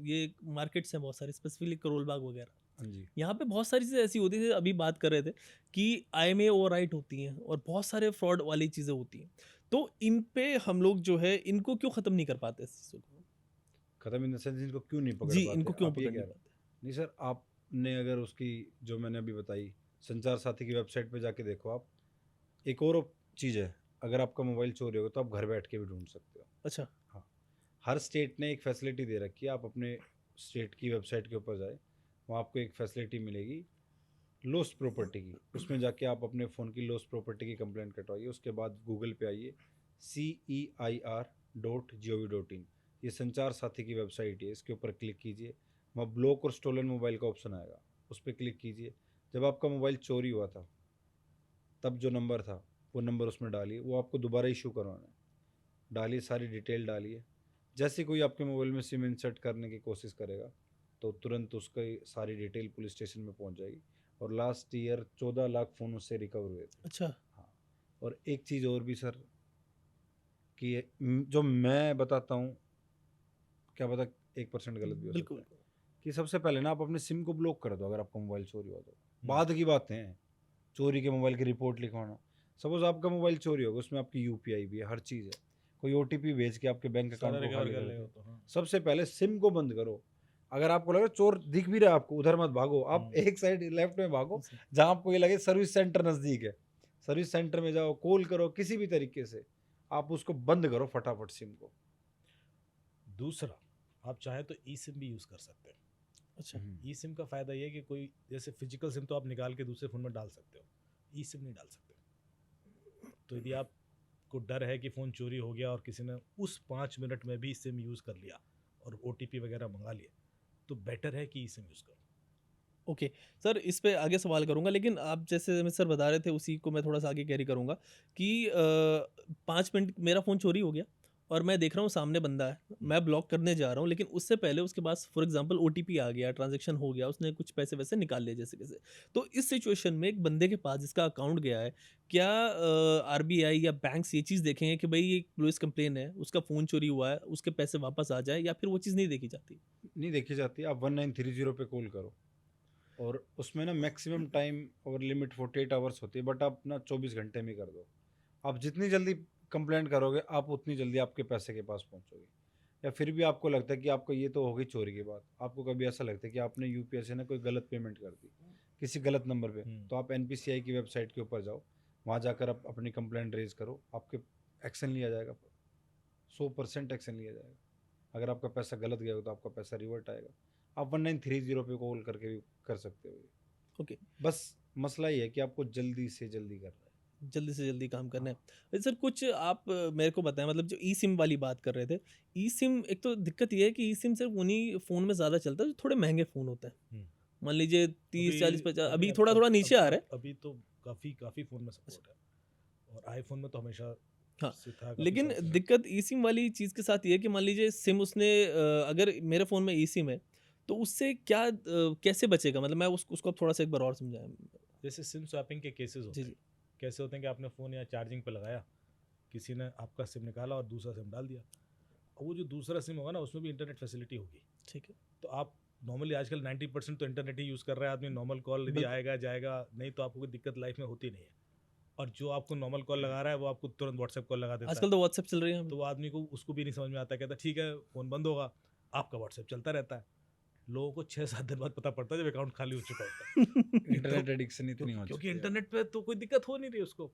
ये मार्केट्स हैं बहुत सारे, स्पेसिफिकली करोल बाग वगैरह। हाँ जी। यहाँ पे बहुत सारी चीज़ें ऐसी होती हैं, जैसे अभी बात कर रहे थे कि IMEI ओवरराइट होती हैं और बहुत सारे फ्रॉड वाली चीज़ें होती हैं। तो इन पे हम लोग जो है इनको क्यों ख़त्म नहीं कर पाते इस चीज़ों को? खत्म इन द सेंस इनको क्यों नहीं पकड़ जी, पाते, इनको क्यों आप ये पकड़ कह नहीं रहे हैं? पाते? नहीं सर, आपने अगर उसकी जो मैंने अभी बताई संचार साथी की वेबसाइट पे जाके देखो आप। एक और चीज़ है, अगर आपका मोबाइल चोरी होगा तो आप घर बैठ के भी ढूंढ सकते हो। अच्छा। हाँ, हर स्टेट ने एक फैसिलिटी दे रखी है। आप अपने स्टेट की वेबसाइट के ऊपर जाए, वहाँ आपको एक फैसिलिटी मिलेगी लॉस्ट प्रॉपर्टी की। उसमें जाके आप अपने फ़ोन की लॉस्ट प्रॉपर्टी की कंप्लेंट कटवाइए। उसके बाद गूगल पे आइए, CEIR.gov.in, ये संचार साथी की वेबसाइट है, इसके ऊपर क्लिक कीजिए। वहाँ ब्लॉक और स्टोलन मोबाइल का ऑप्शन आएगा, उस पर क्लिक कीजिए। जब आपका मोबाइल चोरी हुआ था तब जो नंबर था वो नंबर उसमें डालिए, वो आपको दोबारा इशू करवाना है। डालिए, सारी डिटेल डालिए। जैसे कोई आपके मोबाइल में सिम इंसर्ट करने की कोशिश करेगा तो तुरंत उसकी सारी डिटेल पुलिस स्टेशन में पहुंच जाएगी। और लास्ट ईयर 14 लाख फ़ोन उससे रिकवर हुए थे। अच्छा। हाँ, और एक चीज़ और भी सर, कि जो मैं बताता हूँ, क्या पता 1% गलत भी हो बिल्कुल, सकता है, बिल्कुल। कि सबसे पहले ना आप अपने सिम को ब्लॉक कर दो अगर आपका मोबाइल चोरी हुआ तो। बाद की बातें हैं चोरी के मोबाइल की रिपोर्ट लिखवाना। सपोज आपका मोबाइल चोरी होगा, उसमें आपकी UPI भी है, हर चीज़ है, कोई OTP भेज के आपके बैंक सारा अकाउंट को रिकवर खाली कर कर लेगा दे। तो, हाँ। सबसे पहले सिम को बंद करो। अगर आपको लगे चोर दिख भी रहा है आपको, उधर मत भागो, आप एक साइड लेफ्ट में भागो, जहां आपको ये लगे सर्विस सेंटर नज़दीक है, सर्विस सेंटर में जाओ, कॉल करो, किसी भी तरीके से आप उसको बंद करो फटाफट सिम को। दूसरा, आप चाहे तो ई सिम भी यूज़ कर सकते हैं। अच्छा। ई सिम का फ़ायदा ये है कि कोई जैसे फिजिकल सिम तो आप निकाल के दूसरे फ़ोन में डाल सकते हो, ई सिम नहीं डाल सकते। तो यदि आपको डर है कि फ़ोन चोरी हो गया और किसी ने उस 5 मिनट में भी सिम यूज़ कर लिया और OTP वगैरह मंगा लिए, तो बेटर है कि ई सिम यूज़ करो। ओके। सर, इस पे आगे सवाल करूँगा, लेकिन आप जैसे अमित सर बता रहे थे उसी को मैं थोड़ा-सा आगे कैरी करूँगा कि 5 मिनट मेरा फ़ोन चोरी हो गया और मैं देख रहा हूँ सामने बंदा है, मैं ब्लॉक करने जा रहा हूँ, लेकिन उससे पहले उसके पास फॉर एग्ज़ाम्पल OTP आ गया, ट्रांज़ैक्शन हो गया, उसने कुछ पैसे-वैसे निकाल लिए जैसे-कैसे। तो इस सिचुएशन में एक बंदे के पास जिसका अकाउंट गया है, क्या RBI या बैंक्स ये चीज़ देखेंगे कि भई ये पुलिस कंप्लेन है, उसका फ़ोन चोरी हुआ है, उसके पैसे वापस आ जाएँ, या फिर वो चीज़ नहीं देखी जाती? नहीं देखी जाती, आप 1930 पे कॉल करो, और उसमें ना मैक्सिमम टाइम और लिमिट 48 आवर्स होती है, बट आप ना 24 घंटे में कर दो। आप जितनी जल्दी कंप्लेंट करोगे आप उतनी जल्दी आपके पैसे के पास पहुंचोगे। या फिर भी आपको लगता है कि आपको ये तो हो गई चोरी की बात, आपको कभी ऐसा लगता है कि आपने UPI से ना कोई गलत पेमेंट कर दी किसी गलत नंबर पे, तो आप NPCI की वेबसाइट के ऊपर जाओ, वहाँ जाकर आप अपनी कंप्लेंट रेज करो, आपके एक्शन लिया जाएगा, 100% एक्शन लिया जाएगा। अगर आपका पैसा गलत गया हो तो आपका पैसा रिवर्ट आएगा। आप 1930 पे कॉल करके भी कर सकते हो ये। ओके। बस मसला ये है कि आपको जल्दी से जल्दी करना है। जल्दी से जल्दी काम करना है। वैसे सर कुछ आप मेरे को बताएँ, मतलब जो ई सिम वाली बात कर रहे थे, ई सिम एक तो दिक्कत ये है कि ई सिम सिर्फ़ उन्हीं फ़ोन में ज़्यादा चलता है जो थोड़े महँगे फ़ोन होते हैं। हम्म। मान लीजिए 30, अभी 40, 50, अभी अब थोड़ा-थोड़ा नीचे आ रहा है। अभी तो काफ़ी फ़ोन में सपोर्ट है, और आईफोन में तो हमेशा हाँ, से था, काफ़ी लेकिन साल से है। दिक्कत ई सिम वाली चीज़ के साथ ये है कि मान लीजिए सिम उसने अगर मेरे फ़ोन में ई सिम है, तो उससे क्या कैसे बचेगा? मतलब मैं उसको आप थोड़ा-सा एक बार और समझाएँ। जैसे सिम स्वैपिंग के केसेस होते जी, हैं। जी। कैसे होते हैं कि आपने फ़ोन या चार्जिंग पे लगाया, किसी ने आपका सिम निकाला और दूसरा सिम डाल दिया। और वो जो दूसरा सिम होगा ना, उसमें भी इंटरनेट फैसिलिटी होगी। ठीक है। तो आप नॉर्मली आजकल 90% तो इंटरनेट ही यूज़ कर रहा है आदमी। नॉर्मल कॉल यदि बिल्कुल। आएगा जाएगा, नहीं तो आपको कोई दिक्कत लाइफ में होती नहीं है। और जो आपको नॉर्मल कॉल लगा रहा है वो आपको तुरंत व्हाट्सएप कॉल लगा देता है। आजकल तो व्हाट्सएप चल रही है। तो वो आदमी को उसको भी नहीं समझ में आता, कहता ठीक है फ़ोन बंद होगा, आपका व्हाट्सएप चलता रहता है। लोगों को 6-7 दिन बाद पता पड़ता है जब अकाउंट खाली हो चुका होता है। इंटरनेट एडिक्शन इतनी हो क्योंकि चुकी है। इंटरनेट पे तो कोई दिक्कत हो नहीं रही उसको।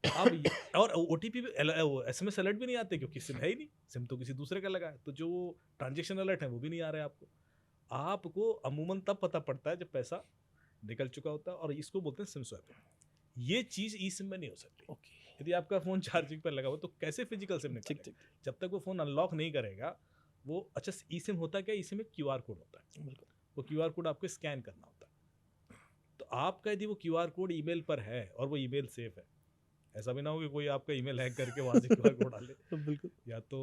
अब और ओटीपी भी एसएमएस अलर्ट भी नहीं आते, क्योंकि सिम है ही नहीं, सिम तो किसी दूसरे का लगा है, तो जो ट्रांजैक्शन अलर्ट है वो भी नहीं आ रहा है आपको। आपको अमूमन तब पता पड़ता है जब पैसा निकल चुका होता है, और इसको बोलते हैं सिम स्वैपिंग। ये चीज़ ई सिम में नहीं हो सकती। ओके। यदि आपका फ़ोन चार्जिंग पर लगा हो तो कैसे फिजिकल सिम ठीक, निकालेगा? ठीक। जब तक वो फ़ोन अनलॉक नहीं करेगा वो। अच्छा, ई सिम होता क्या है? ई सिम एक क्यूआर कोड होता है। बिल्कुल। वो क्यूआर कोड आपको स्कैन करना होता है। तो आपका यदि वो क्यूआर कोड ईमेल पर है और वो ईमेल सेफ है, ऐसा भी ना हो कि कोई आपका ईमेल हैक करके वहाँ से क्यूआर कोड डाले। बिल्कुल। या तो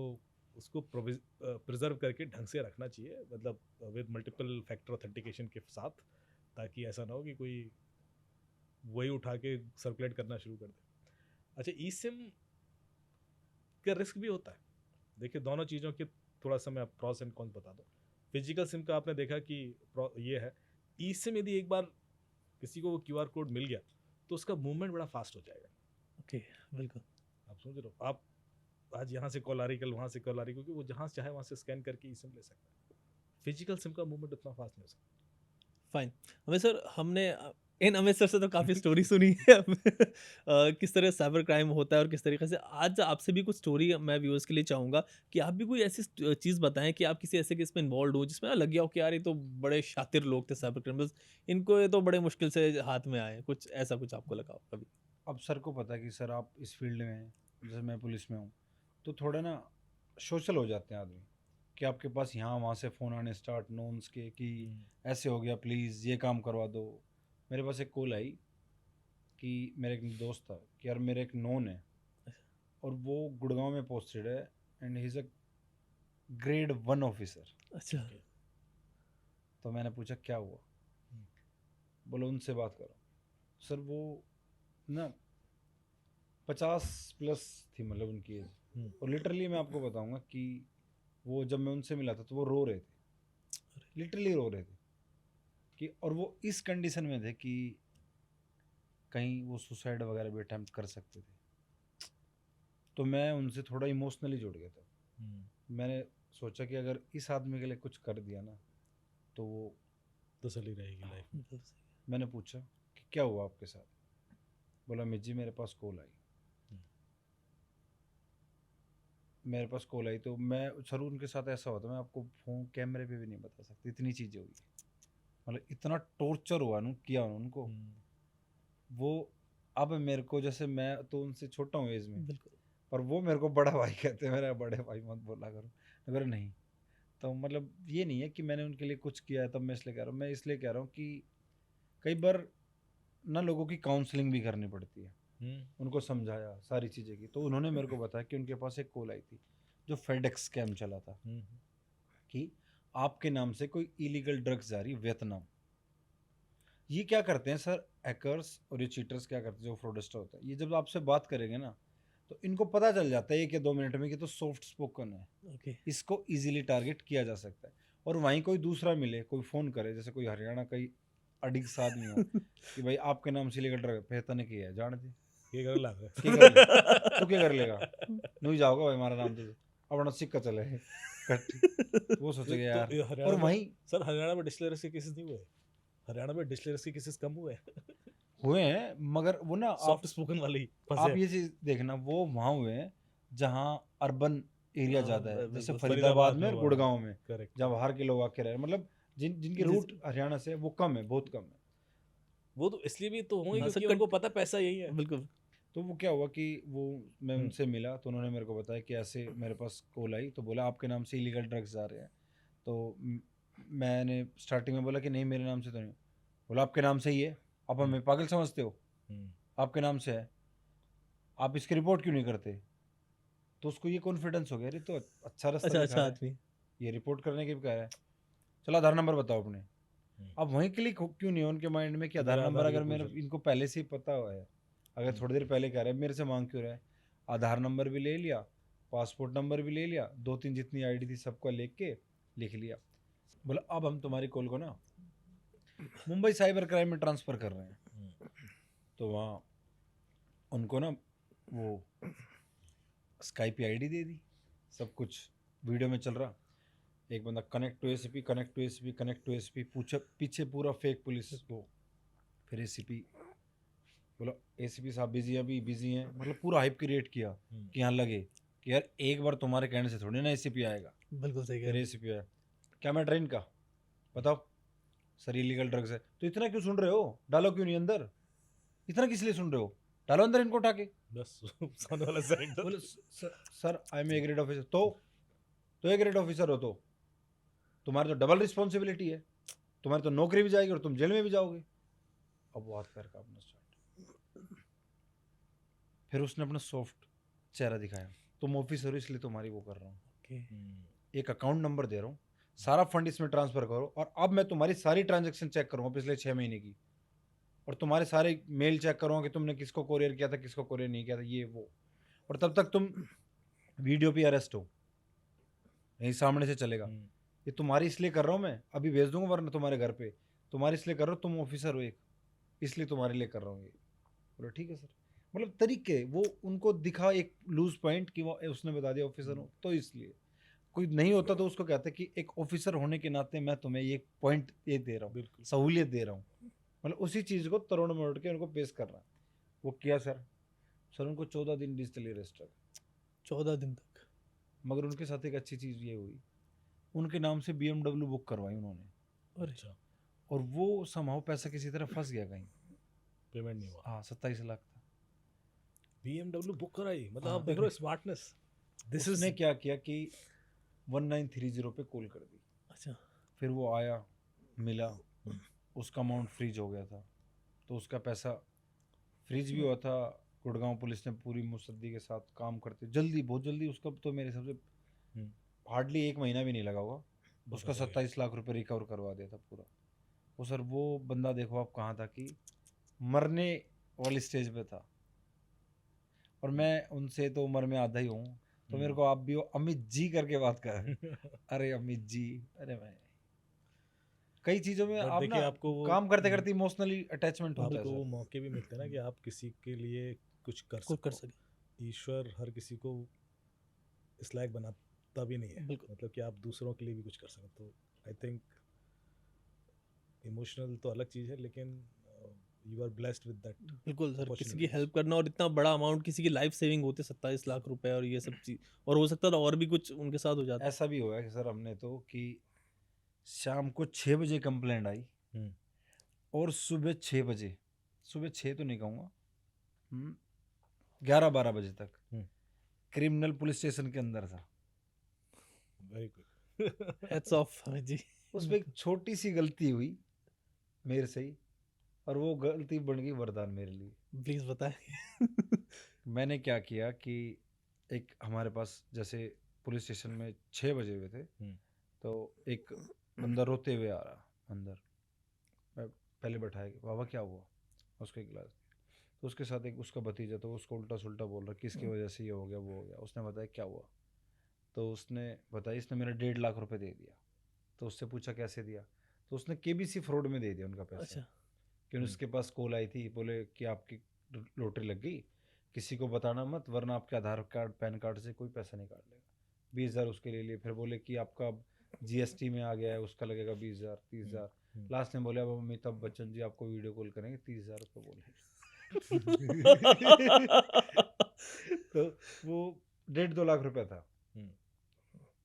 उसको प्रिजर्व करके ढंग से रखना चाहिए, मतलब विद मल्टीपल फैक्टर ऑथेंटिकेशन के साथ, ताकि ऐसा ना हो कि कोई वही उठा के सर्कुलेट करना शुरू कर दे। अच्छा, ई सिम का रिस्क भी होता है। देखिए, दोनों चीज़ों के थोड़ा सा मैं प्रॉस एंड कॉन्स बता दूँ। फिजिकल सिम का आपने देखा कि ये है। ई सिम यदि एक बार किसी को वो क्यूआर कोड मिल गया तो उसका मूवमेंट बड़ा फास्ट हो जाएगा। ओके, बिल्कुल। आप समझ रहे हो? आप आज यहाँ से कॉल आ रही, कल वहाँ से कॉल आ रही, क्योंकि वो जहाँ से चाहे वहाँ से स्कैन करके ई सिम ले सकता है। फिजिकल सिम का मूवमेंट उतना फास्ट नहीं हो सकता। फाइन। हमें सर हमने इन अमित सर से तो काफ़ी स्टोरी सुनी है। किस तरह साइबर क्राइम होता है और किस तरीके से आज आपसे भी कुछ स्टोरी मैं व्यूअर्स के लिए चाहूँगा कि आप भी कोई ऐसी चीज़ बताएं कि आप किसी ऐसे केस में इन्वॉल्व हो जिसमें ना लग गया हो कि यार ये तो बड़े शातिर लोग थे साइबर क्रिमिनल्स, इनको ये तो बड़े मुश्किल से हाथ में आए, कुछ ऐसा कुछ आपको लगा हो कभी? अब सर को पता है कि सर आप इस फील्ड में हैं, जैसे मैं पुलिस में हूँ, तो थोड़ा ना सोशल हो जाते हैं आदमी कि आपके पास यहाँ वहाँ से फ़ोन आने स्टार्ट नोन्स के कि ऐसे हो गया, प्लीज़ ये काम करवा दो। मेरे पास एक कॉल आई कि मेरे एक दोस्त था कि यार मेरे एक नोन है और वो गुड़गांव में पोस्टेड है and he is a grade 1 officer. अच्छा। तो मैंने पूछा क्या हुआ, बोलो उनसे बात करो। सर वो ना 50 प्लस थी, मतलब उनकी एज। और लिटरली मैं आपको बताऊंगा कि वो जब मैं उनसे मिला था तो वो रो रहे थे, लिटरली रो रहे थे कि, और वो इस कंडीशन में थे कि कहीं वो सुसाइड वगैरह भी अटैम्प्ट कर सकते थे। तो मैं उनसे थोड़ा इमोशनली जुड़ गया था। मैंने सोचा कि अगर इस आदमी के लिए कुछ कर दिया ना तो वो तसल्ली रहेगी लाइफ में। मैंने पूछा कि क्या हुआ आपके साथ, बोला मित जी मेरे पास कॉल आई। मेरे पास कॉल आई तो मैं सर उनके साथ ऐसा होता मैं आपको फ़ोन कैमरे पे भी नहीं बता सकती, इतनी चीज़ें हुई, मतलब इतना टॉर्चर हुआ न किया उनको। वो अब मेरे को, जैसे मैं तो उनसे छोटा हूँ एज में, बिल्कुल। पर वो मेरे को बड़ा भाई कहते हैं, मेरा बड़े भाई मत बोला करो। अगर नहीं तो मतलब ये नहीं है कि मैंने उनके लिए कुछ किया है तब मैं इसलिए कह रहा हूँ, मैं इसलिए कह रहा हूँ कि कई बार ना लोगों की काउंसलिंग भी करनी पड़ती है। उनको समझाया सारी चीज़ें की, तो उन्होंने मेरे को बताया कि उनके पास एक कॉल आई थी जो फेडेक्स स्कैम चला था कि आपके नाम से कोई इलीगल ड्रग्स जा रही वियतनाम। ये क्या करते हैं सर हैकर्स और ये चीटर्स क्या करते हैं, जो फ्रॉडस्टर होता है, ये जब आपसे बात करेंगे ना तो इनको पता चल जाता है 1 या 2 मिनट में कि तो सॉफ्ट स्पोकन है, ओके। इसको इजीली टारगेट किया जा सकता है। और वहीं कोई दूसरा मिले, कोई फ़ोन करे, जैसे कोई हरियाणा का अडिक्स आदमी हो कि भाई आपके नाम से इलीगल ड्रग पहचाने की है, जान दे ये कर लाग क्या कर ले तू क्या कर लेगा, नहीं जाओगा भाई हमारा नाम तुझे अपना सिक्का चले कट। वो सोचेगा यार। तो और हरियाणा में, वहीं सर हरियाणा में डिस्टिलरीज के केसेस नहीं हुए? हरियाणा में डिस्टिलरीज के केसेस कम हुए? हुए हैं, मगर वो ना सॉफ्ट स्पोकन वाले ही फंसे आप हैं। ये चीज़ देखना, वो वहाँ हुए हैं जहाँ अर्बन एरिया हाँ, ज़्यादा है, जैसे बिल्कुल, फरीदाबाद में और हुआ। गुड़गांव में, करेक्ट। जहाँ बाहर के लोग आके रहे हैं, मतलब जिनके जी, रूट हरियाणा से वो कम है, बहुत कम है। वो तो इसलिए भी तो होंगे हाँ, क्योंकि सर, उनको पता पैसा यही है। बिल्कुल। तो वो क्या हुआ कि वो मैं हम्म। उनसे मिला तो उन्होंने मेरे को बताया कि ऐसे मेरे पास कॉल आई, तो बोला आपके नाम से इलीगल ड्रग्स आ रहे हैं। तो मैंने स्टार्टिंग में बोला कि नहीं मेरे नाम से तो नहीं। बोला आपके नाम से ही है, आप हमें पागल समझते हो, हम्म, आपके नाम से है, आप इसकी रिपोर्ट क्यों नहीं करते। तो उसको ये कॉन्फिडेंस हो गया, अरे तो अच्छा रास्ता अच्छा, दिखा अच्छा रहा है, आदमी। ये रिपोर्ट करने की भी कह रहा है, चलो आधार नंबर बताओ अपने। हम्म। अब वहीं क्लिक क्यों नहीं है उनके माइंड में कि आधार मेरा नंबर आधार अगर क्यों मेरे पूछ रहे? इनको पहले से ही पता हुआ है, अगर हम्म, थोड़ी देर पहले कह रहे हैं मेरे से मांग क्यों रहा है। आधार नंबर भी ले लिया, पासपोर्ट नंबर भी ले लिया, 2-3 जितनी आईडी थी सबको लेके लिख लिया। बोला अब हम तुम्हारी कॉल को ना मुंबई साइबर क्राइम में ट्रांसफ़र कर रहे हैं। हम्म, तो वहाँ उनको ना वो स्काइप की आईडी दे दी, सब कुछ वीडियो में चल रहा। एक बंदा connect to ACP, connect to ACP, connect to ACP, पूछे पीछे पूरा फेक पुलिस वो। फिर एसीपी बोला एसीपी साहब बिजी हैं, अभी बिजी हैं, मतलब पूरा हाइप क्रिएट किया कि यहाँ लगे कि यार एक बार तुम्हारे कहने से थोड़ी ना एसीपी आएगा। बिल्कुल सही कह फिर रहे हैं। एसीपी आया, क्या मैं ट्रेन का बताओ सर इलीगल ड्रग्स है, तो इतना क्यों सुन रहे हो, डालो क्यों नहीं अंदर, इतना किस लिए सुन रहे हो, डालो अंदर इनको उठा के। बस सामने वाला सरेंडर। बोले sir I am A grade officer. तो ए ग्रेड ऑफिसर हो तो तुम्हारी तो डबल रिस्पॉन्सिबिलिटी है, तुम्हारी तो नौकरी भी जाएगी और तुम जेल में भी जाओगे। अब वो हाथ पैर कांपना स्टार्ट। फिर उसने अपना सॉफ्ट चेहरा दिखाया, तुम ऑफिसर हो इसलिए तुम्हारी वो कर रहा हूँ, ओके। एक अकाउंट नंबर दे रहा हूँ, सारा फंड इसमें ट्रांसफर करो और अब मैं तुम्हारी सारी ट्रांजैक्शन चेक करूँगा पिछले 6 महीने की, और तुम्हारे सारे मेल चेक करूँगा कि तुमने किसको कोरियर किया था किसको कोरियर नहीं किया था, ये वो। और तब तक तुम वीडियो पे अरेस्ट हो, यही सामने से चलेगा। ये तुम्हारी इसलिए कर रहा हूँ मैं, अभी भेज दूंगा वरना तुम्हारे घर पे, तुम्हारी इसलिए कर रहा हूँ, तुम ऑफिसर हो एक, इसलिए तुम्हारे लिए कर रहा हूँ ये। बोलो ठीक है सर। मतलब तरीके वो उनको दिखा एक लूज पॉइंट कि वो उसने बता दिया ऑफिसर हूँ, तो इसलिए कोई नहीं होता तो उसको कहते कि एक ऑफिसर होने के नाते मैं तुम्हें ये पॉइंट ये दे रहा हूँ, बिल्कुल। सहूलियत दे रहा हूँ। मतलब उसी चीज़ को तरोड़ मरोड़ के उनको पेश कर रहा है। वो किया सर उनको 14 दिन डिजिटली अरेस्ट रखा। 14 दिन तक। मगर उनके साथ एक अच्छी चीज़ ये हुई, उनके नाम से BMW बुक करवाई उन्होंने, अरे अच्छा, और वो समाव पैसा किसी तरह फंस गया कहीं। पेमेंट नहीं हुआ। हाँ 27 लाख था। BMW बुक कराई, मतलब हाँ, आप देख रहे हो स्मार्टनेस। दिस उसने इज क्या किया कि 1930 पे कॉल कर दी, अच्छा। फिर वो आया मिला, उसका अमाउंट फ्रीज हो गया था, तो उसका पैसा फ्रीज भी हुआ था। गुड़गांव पुलिस ने पूरी मुस्तैदी के साथ काम करते जल्दी बहुत जल्दी, उसका तो मेरे हिसाब से हार्डली 1 महीना भी नहीं लगा होगा, उसका 27 लाख रुपए रिकवर करवा दिया था पूरा। वो सर वो बंदा देखो आप कहाँ था कि मरने वाली स्टेज पे था, और मैं उनसे तो उम्र में आधा ही हूँ, तो मेरे को आप भी वो अमित जी करके बात कर रहे हैं। अरे अमित जी, अरे मैं कई चीज़ों में बट आप देखिए ना आपको वो काम करते करते इमोशनली अटैचमेंट होता है आपको वो सर। मौके भी मिलते हैं ना कि आप किसी के लिए कुछ कर कुछ कर सको। सके। ईश्वर हर किसी को इस लायक बनाता भी नहीं है, बिल्कुल। मतलब कि आप दूसरों के लिए भी कुछ कर सको। तो आई थिंक इमोशनल तो अलग चीज़ है, लेकिन you are blessed with that. बिल्कुल सर, किसी की Opportunities. हेल्प करना और इतना बड़ा अमाउंट, किसी की लाइफ सेविंग होते 27 लाख रुपए और ये सब चीज, और हो सकता था और भी कुछ उनके साथ हो जाता। ऐसा भी हुआ है कि सर हमने तो कि शाम को 6 बजे कंप्लेंट आई और सुबह 6 बजे, सुबह 6 तो नहीं कहूँगा, 11-12 बजे तक क्रिमिनल पुलिस स्टेशन के अंदर था। Very good. हेड्स ऑफ जी। उसमें एक छोटी सी गलती हुई मेरे से ही, और वो गलती बन गई वरदान मेरे लिए। प्लीज बताएं। मैंने क्या किया कि एक हमारे पास जैसे पुलिस स्टेशन में 6 बजे हुए थे, तो एक बंदा रोते हुए आ रहा अंदर, मैं पहले बैठाया कि बाबा क्या हुआ, उसको एक गिलास, तो उसके साथ एक उसका भतीजा, तो उसको उल्टा सुल्टा बोल रहा किसकी वजह से ये हो गया वो हो गया। उसने बताया क्या हुआ, तो उसने बताया इसने मेरा 1.5 लाख रुपए दे दिया। तो उससे पूछा कैसे दिया, तो उसने KBC फ्रॉड में दे दिया उनका पैसा। अच्छा। क्योंकि उसके पास कॉल आई थी, बोले कि आपकी लॉटरी लग गई, किसी को बताना मत वरना आपके आधार कार्ड पैन कार्ड से कोई पैसा नहीं काट लेगा। 20,000 उसके ले लिए, फिर बोले कि आपका GST में आ गया है उसका लगेगा 20,000 30,000। लास्ट में बोले अब अमिताभ बच्चन जी आपको वीडियो कॉल करेंगे 30,000 रुपये बोले। तो वो 1.5-2 लाख रुपया था।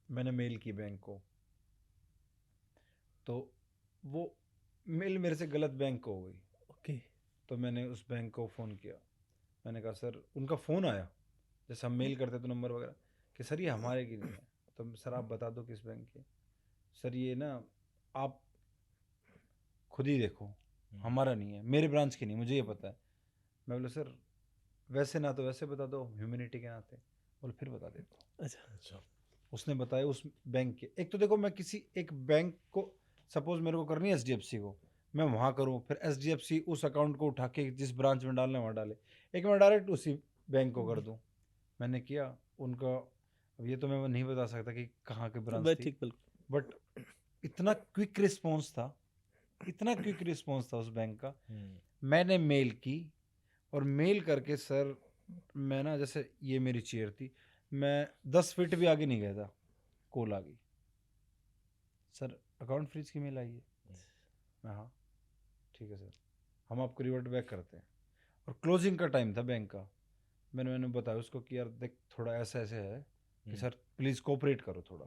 मैंने मेल की बैंक को, तो वो मेल मेरे से गलत बैंक को हो गई। ओके। तो मैंने उस बैंक को फ़ोन किया। मैंने कहा सर, उनका फ़ोन आया, जैसे हम मेल करते तो नंबर वगैरह, कि सर ये हमारे की नहीं है। तो सर आप बता दो किस बैंक की है। सर ये ना आप खुद ही देखो, हमारा नहीं है, मेरे ब्रांच की नहीं, मुझे ये पता है। मैं बोला सर वैसे ना तो वैसे बता दो, ह्यूमैनिटी के नाते। बोले फिर बता देता हूँ। अच्छा। अच्छा। उसने बताया उस बैंक के। एक तो देखो, मैं किसी एक बैंक को, सपोज मेरे को करनी है एचडीएफसी को, मैं वहाँ करूँ, फिर एचडीएफसी उस अकाउंट को उठा के जिस ब्रांच में डालना है वहाँ डाले। एक मैं डायरेक्ट उसी बैंक को कर दूँ। मैंने किया उनका। अब ये तो मैं नहीं बता सकता कि कहाँ की ब्रांच थी, ठीक, बिल्कुल। बट इतना क्विक रिस्पॉन्स था, इतना क्विक रिस्पॉन्स था उस बैंक का। मैंने मेल की, और मेल करके सर मैं ना, जैसे ये मेरी चेयर थी, मैं 10 फीट भी आगे नहीं गया था, कॉल आ गई, सर अकाउंट फ्रीज की मेल आई है। मैं हाँ ठीक है सर, हम आपको रिवर्ट बैक करते हैं। और क्लोजिंग का टाइम था बैंक का। मैंने बताया उसको कि यार देख थोड़ा ऐसा ऐसे है कि सर प्लीज़ कोऑपरेट करो थोड़ा।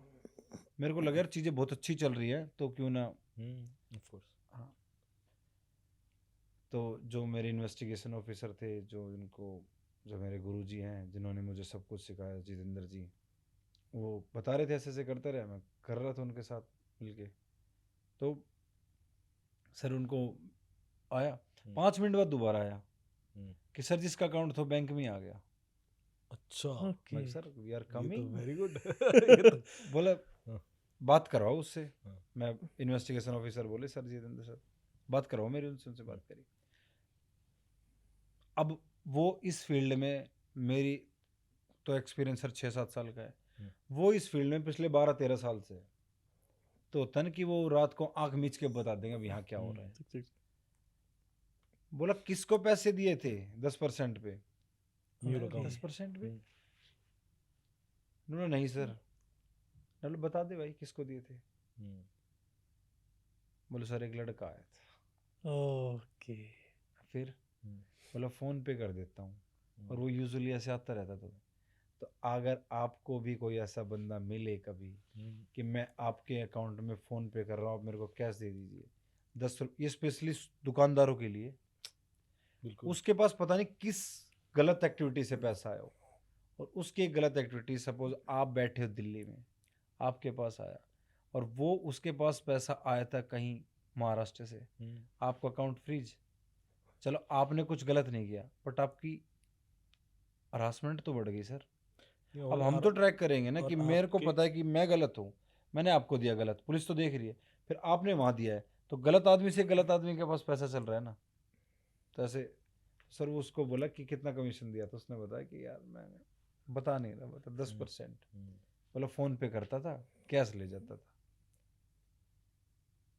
मेरे को लगा यार चीज़ें बहुत अच्छी चल रही है तो क्यों ना। Of course. हाँ, तो जो मेरे इन्वेस्टिगेशन ऑफिसर थे, जो मेरे गुरुजी हैं, जिन्होंने मुझे सब कुछ सिखाया, जितेंद्र जी, वो बता रहे थे ऐसे ऐसे करते रहे, मैं कर रहा था उनके साथ मिलके। तो सर उनको आया, 5 मिनट बाद दोबारा आया कि सर जिसका अकाउंट था बैंक में ही आ गया। अच्छा। ओके। मैं सर वी आर ये तो कमिंग। Very good. ये तो बोला हाँ। बात करवाओ उससे। हाँ। मैं इन्वेस्टिगेशन ऑफिसर बोले सर जितेंद्र सर बात करवाओ मेरी उनसे बात करी। अब वो इस फील्ड में, मेरी तो एक्सपीरियंस सर 6-7 साल का है, वो इस फील्ड में पिछले 12-13 साल से है। तो होता है ना कि वो रात को आंख मीच के बता देंगे अब यहाँ क्या हो रहा है। ठीक। बोला किसको पैसे दिए थे 10% पे? Mur okay. अकाउंट। 10% पे? उन्होंने नहीं सर। बोले बता दे भाई किसको दिए थे। बोले सर एक लड़का आया था। ओके। फिर बोला फ़ोन पे कर देता हूँ, और वो यूजुअली ऐसे आता रहता था। तो अगर आपको भी कोई ऐसा बंदा मिले कभी कि मैं आपके अकाउंट में फ़ोन पे कर रहा हूँ, आप मेरे को कैश दे दीजिए 10 रुपये, ये स्पेशली दुकानदारों के लिए, बिल्कुल। उसके पास पता नहीं किस गलत एक्टिविटी से पैसा आया हो, और उसकी एक गलत एक्टिविटी, सपोज आप बैठे हो दिल्ली में, आपके पास आया, और वो उसके पास पैसा आया था कहीं महाराष्ट्र से, आपका अकाउंट फ्रीज। चलो आपने कुछ गलत नहीं किया, बट आपकी हरासमेंट तो बढ़ गई सर। अब हम तो ट्रैक करेंगे ना कि मेरे को पता है कि मैं गलत हूँ, मैंने आपको दिया गलत, पुलिस तो देख रही है, फिर आपने वहाँ दिया है, तो गलत आदमी से गलत आदमी के पास पैसा चल रहा है ना। तो ऐसे सर वो उसको बोला कि कितना कमीशन दिया, तो उसने बताया कि यार मैं बता नहीं रहा, बता 10%। बोला फ़ोन पे करता था, कैश ले जाता था।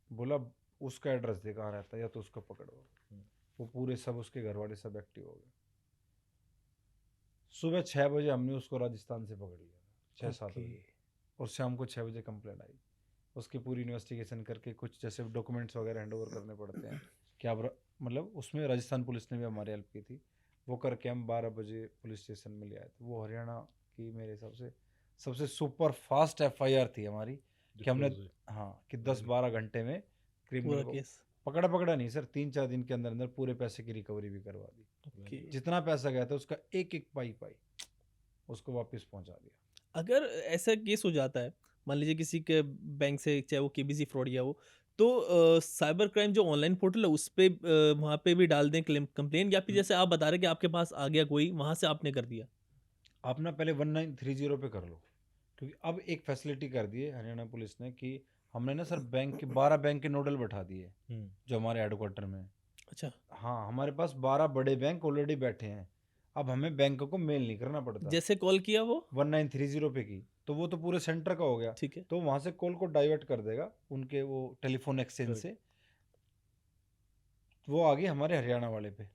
बोला उसका एड्रेस दे कहाँ रहता है, या तो उसको पकड़ो। वो पूरे सब उसके घर वाले सब एक्टिव हो गए। सुबह 6 बजे हमने उसको राजस्थान से पकड़ लिया, 6-7 बजे, और शाम को 6 बजे कंप्लेंट आई। उसकी पूरी इन्वेस्टिगेशन करके कुछ जैसे डॉक्यूमेंट्स वगैरह हैंड ओवर करने पड़ते हैं कि आप मतलब उसमें राजस्थान पुलिस ने भी हमारी हेल्प की थी। वो करके हम 12 बजे पुलिस स्टेशन में ले आए थे। वो हरियाणा की मेरे हिसाब से सबसे सुपर फास्ट एफआईआर थी हमारी, कि हमने हाँ कि 10-12 घंटे में क्रिमिनल पूरा को केस। पकड़ा नहीं सर, 3-4 दिन के अंदर अंदर पूरे पैसे की रिकवरी भी करवा दी। ओके। जितना पैसा गया था उसका एक एक पाई उसको वापस पहुंचा दिया। अगर ऐसा केस हो जाता है, मान लीजिए किसी के बैंक से, चाहे वो केबीसी फ्रॉड या वो, तो साइबर क्राइम जो ऑनलाइन पोर्टल है उस पे वहाँ पे भी डाल दें क्लेम कंप्लेन, या फिर जैसे आप बता रहे कि आपके पास आ गया कोई, वहाँ से आपने कर दिया? आप ना पहले 1930 पे कर लो, क्योंकि अब एक फैसिलिटी कर दी है हरियाणा पुलिस ने कि हमने ना सर बैंक के 12 बैंक के नोडल बैठा दिए जो हमारे हेडक्वार्टर में। अच्छा। हाँ, हमारे पास 12 बड़े बैंक ऑलरेडी बैठे हैं। अब हमें बैंकों को मेल नहीं करना पड़ता। जैसे कॉल किया वो 1930 पे की तो वो तो पूरे सेंटर का हो गया, ठीक है। तो वहाँ से कॉल को डाइवर्ट कर देगा उनके वो टेलीफोन एक्सचेंज से, वो आ गई हमारे हरियाणा वाले पे।